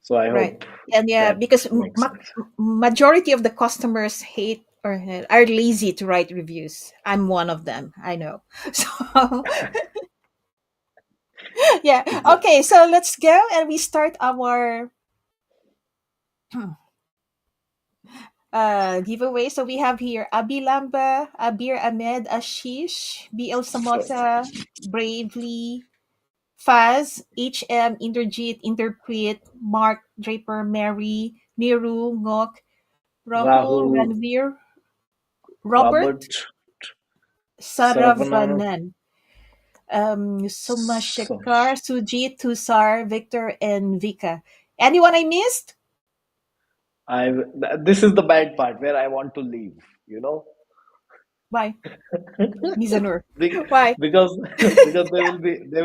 [SPEAKER 2] So I
[SPEAKER 1] Right.
[SPEAKER 2] hope
[SPEAKER 1] And yeah,
[SPEAKER 2] that
[SPEAKER 1] because
[SPEAKER 2] makes sense.
[SPEAKER 1] majority of the customers hate or are lazy to write reviews. I'm one of them. I know. So yeah.
[SPEAKER 2] Exactly.
[SPEAKER 1] Okay. So let's go and we start our giveaway. So we have here Abilamba, Abir Ahmed, Ashish, BL
[SPEAKER 2] So
[SPEAKER 1] Samota, Bravely, Faz, HM, Inderjit, Interpret, Mark, Draper, Mary, Niru, Ngok, Rahul,
[SPEAKER 2] Rahul,
[SPEAKER 1] Ranveer, Robert,
[SPEAKER 2] Robert, Saravanan.
[SPEAKER 1] Saravanan,
[SPEAKER 2] So
[SPEAKER 1] Somashekar, Sujit, Tusar, Victor, and Vika. Anyone I missed?
[SPEAKER 2] I this is the bad part where I want to leave, you know.
[SPEAKER 1] Why? Mizanur.
[SPEAKER 2] Be-
[SPEAKER 1] Why?
[SPEAKER 2] because because there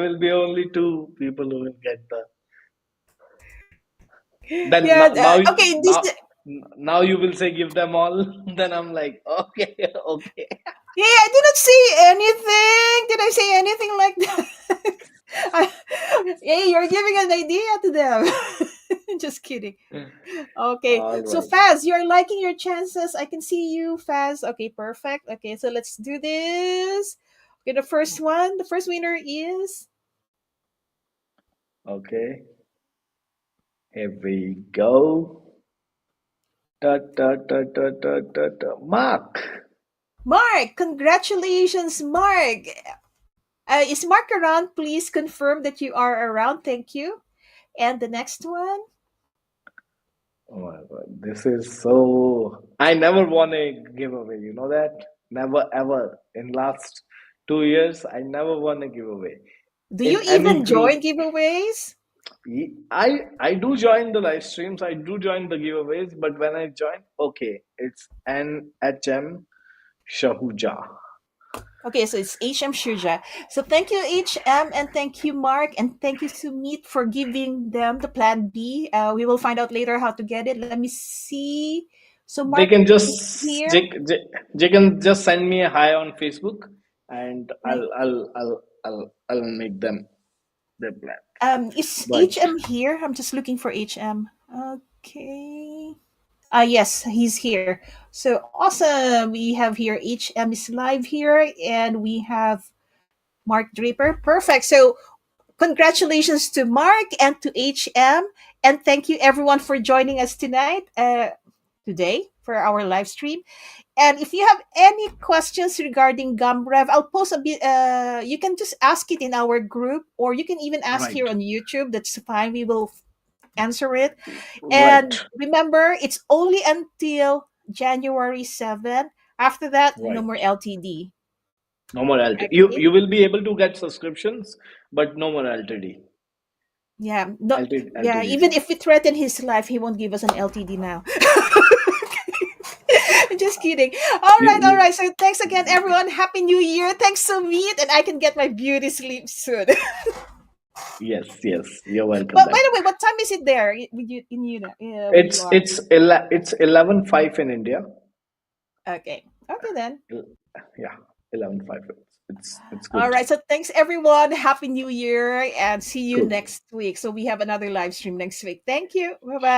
[SPEAKER 2] will be only two people who will get the then
[SPEAKER 1] Yeah. Okay.
[SPEAKER 2] now you will say give them all. Then I'm like okay, okay.
[SPEAKER 1] Yeah, I didn't say anything. Did I say anything like that? Hey, you're giving an idea to them. Just kidding. Okay,
[SPEAKER 2] All
[SPEAKER 1] so
[SPEAKER 2] right.
[SPEAKER 1] Faz, you're liking your chances. I can see you, Faz. Okay, perfect. Okay, so let's do this. Okay, the first winner is
[SPEAKER 2] Okay, here we go. Mark.
[SPEAKER 1] Mark, congratulations, Mark. Is Mark around? Please confirm that you are around. Thank you. And the next one?
[SPEAKER 2] Oh my God, this is so. I never won a giveaway. You know that? Never ever. In last 2 years, I never won a giveaway
[SPEAKER 1] Do you
[SPEAKER 2] in any
[SPEAKER 1] even
[SPEAKER 2] group.
[SPEAKER 1] join giveaways?
[SPEAKER 2] I do join the live streams. I do join the giveaways, but when I join, okay, it's NHM Shahuja.
[SPEAKER 1] Okay, so it's HM Shuja. So thank you, HM, and thank you, Mark, and thank you, Sumit, for giving them the plan B. We will find out later how to get it. Let me see. So
[SPEAKER 2] They
[SPEAKER 1] Mark
[SPEAKER 2] can
[SPEAKER 1] is
[SPEAKER 2] just
[SPEAKER 1] here.
[SPEAKER 2] they can just send me a hi on Facebook, and
[SPEAKER 1] Right.
[SPEAKER 2] I'll make them their plan.
[SPEAKER 1] Is
[SPEAKER 2] But
[SPEAKER 1] HM here? I'm just looking for HM. Okay. Yes, he's here. So awesome. We have here HM is live here, and we have Mark Draper. Perfect. So congratulations to Mark and to HM. And thank you everyone for joining us tonight, today for our live stream. And if you have any questions regarding Gumrev, I'll post a bit. You can just ask it in our group, or you can even ask
[SPEAKER 2] right,
[SPEAKER 1] here on YouTube. That's fine. We will answer it. And
[SPEAKER 2] right,
[SPEAKER 1] remember, it's only until January 7th. After that, no
[SPEAKER 2] right.
[SPEAKER 1] more LTD.
[SPEAKER 2] No more LTD.
[SPEAKER 1] Okay.
[SPEAKER 2] You will be able to get subscriptions, but no more LTD.
[SPEAKER 1] Yeah. No, yeah.
[SPEAKER 2] LTD
[SPEAKER 1] Even
[SPEAKER 2] fee.
[SPEAKER 1] if we threaten his life, he won't give us an LTD now. Just kidding. All
[SPEAKER 2] You
[SPEAKER 1] right, all
[SPEAKER 2] you
[SPEAKER 1] right. So thanks again, everyone. Happy New Year. Thanks so meet, and I can get my beauty sleep soon.
[SPEAKER 2] yes, yes. You're welcome
[SPEAKER 1] But by
[SPEAKER 2] then.
[SPEAKER 1] the way, what time is it there with you in you where you
[SPEAKER 2] It's
[SPEAKER 1] are?
[SPEAKER 2] it's ele- it's 11:05 in India.
[SPEAKER 1] Okay. Okay then.
[SPEAKER 2] Yeah, 11:05. It's
[SPEAKER 1] All
[SPEAKER 2] good
[SPEAKER 1] right.
[SPEAKER 2] time.
[SPEAKER 1] So thanks everyone. Happy New Year and see you
[SPEAKER 2] Cool.
[SPEAKER 1] next week. So we have another live stream next week. Thank you. Bye bye.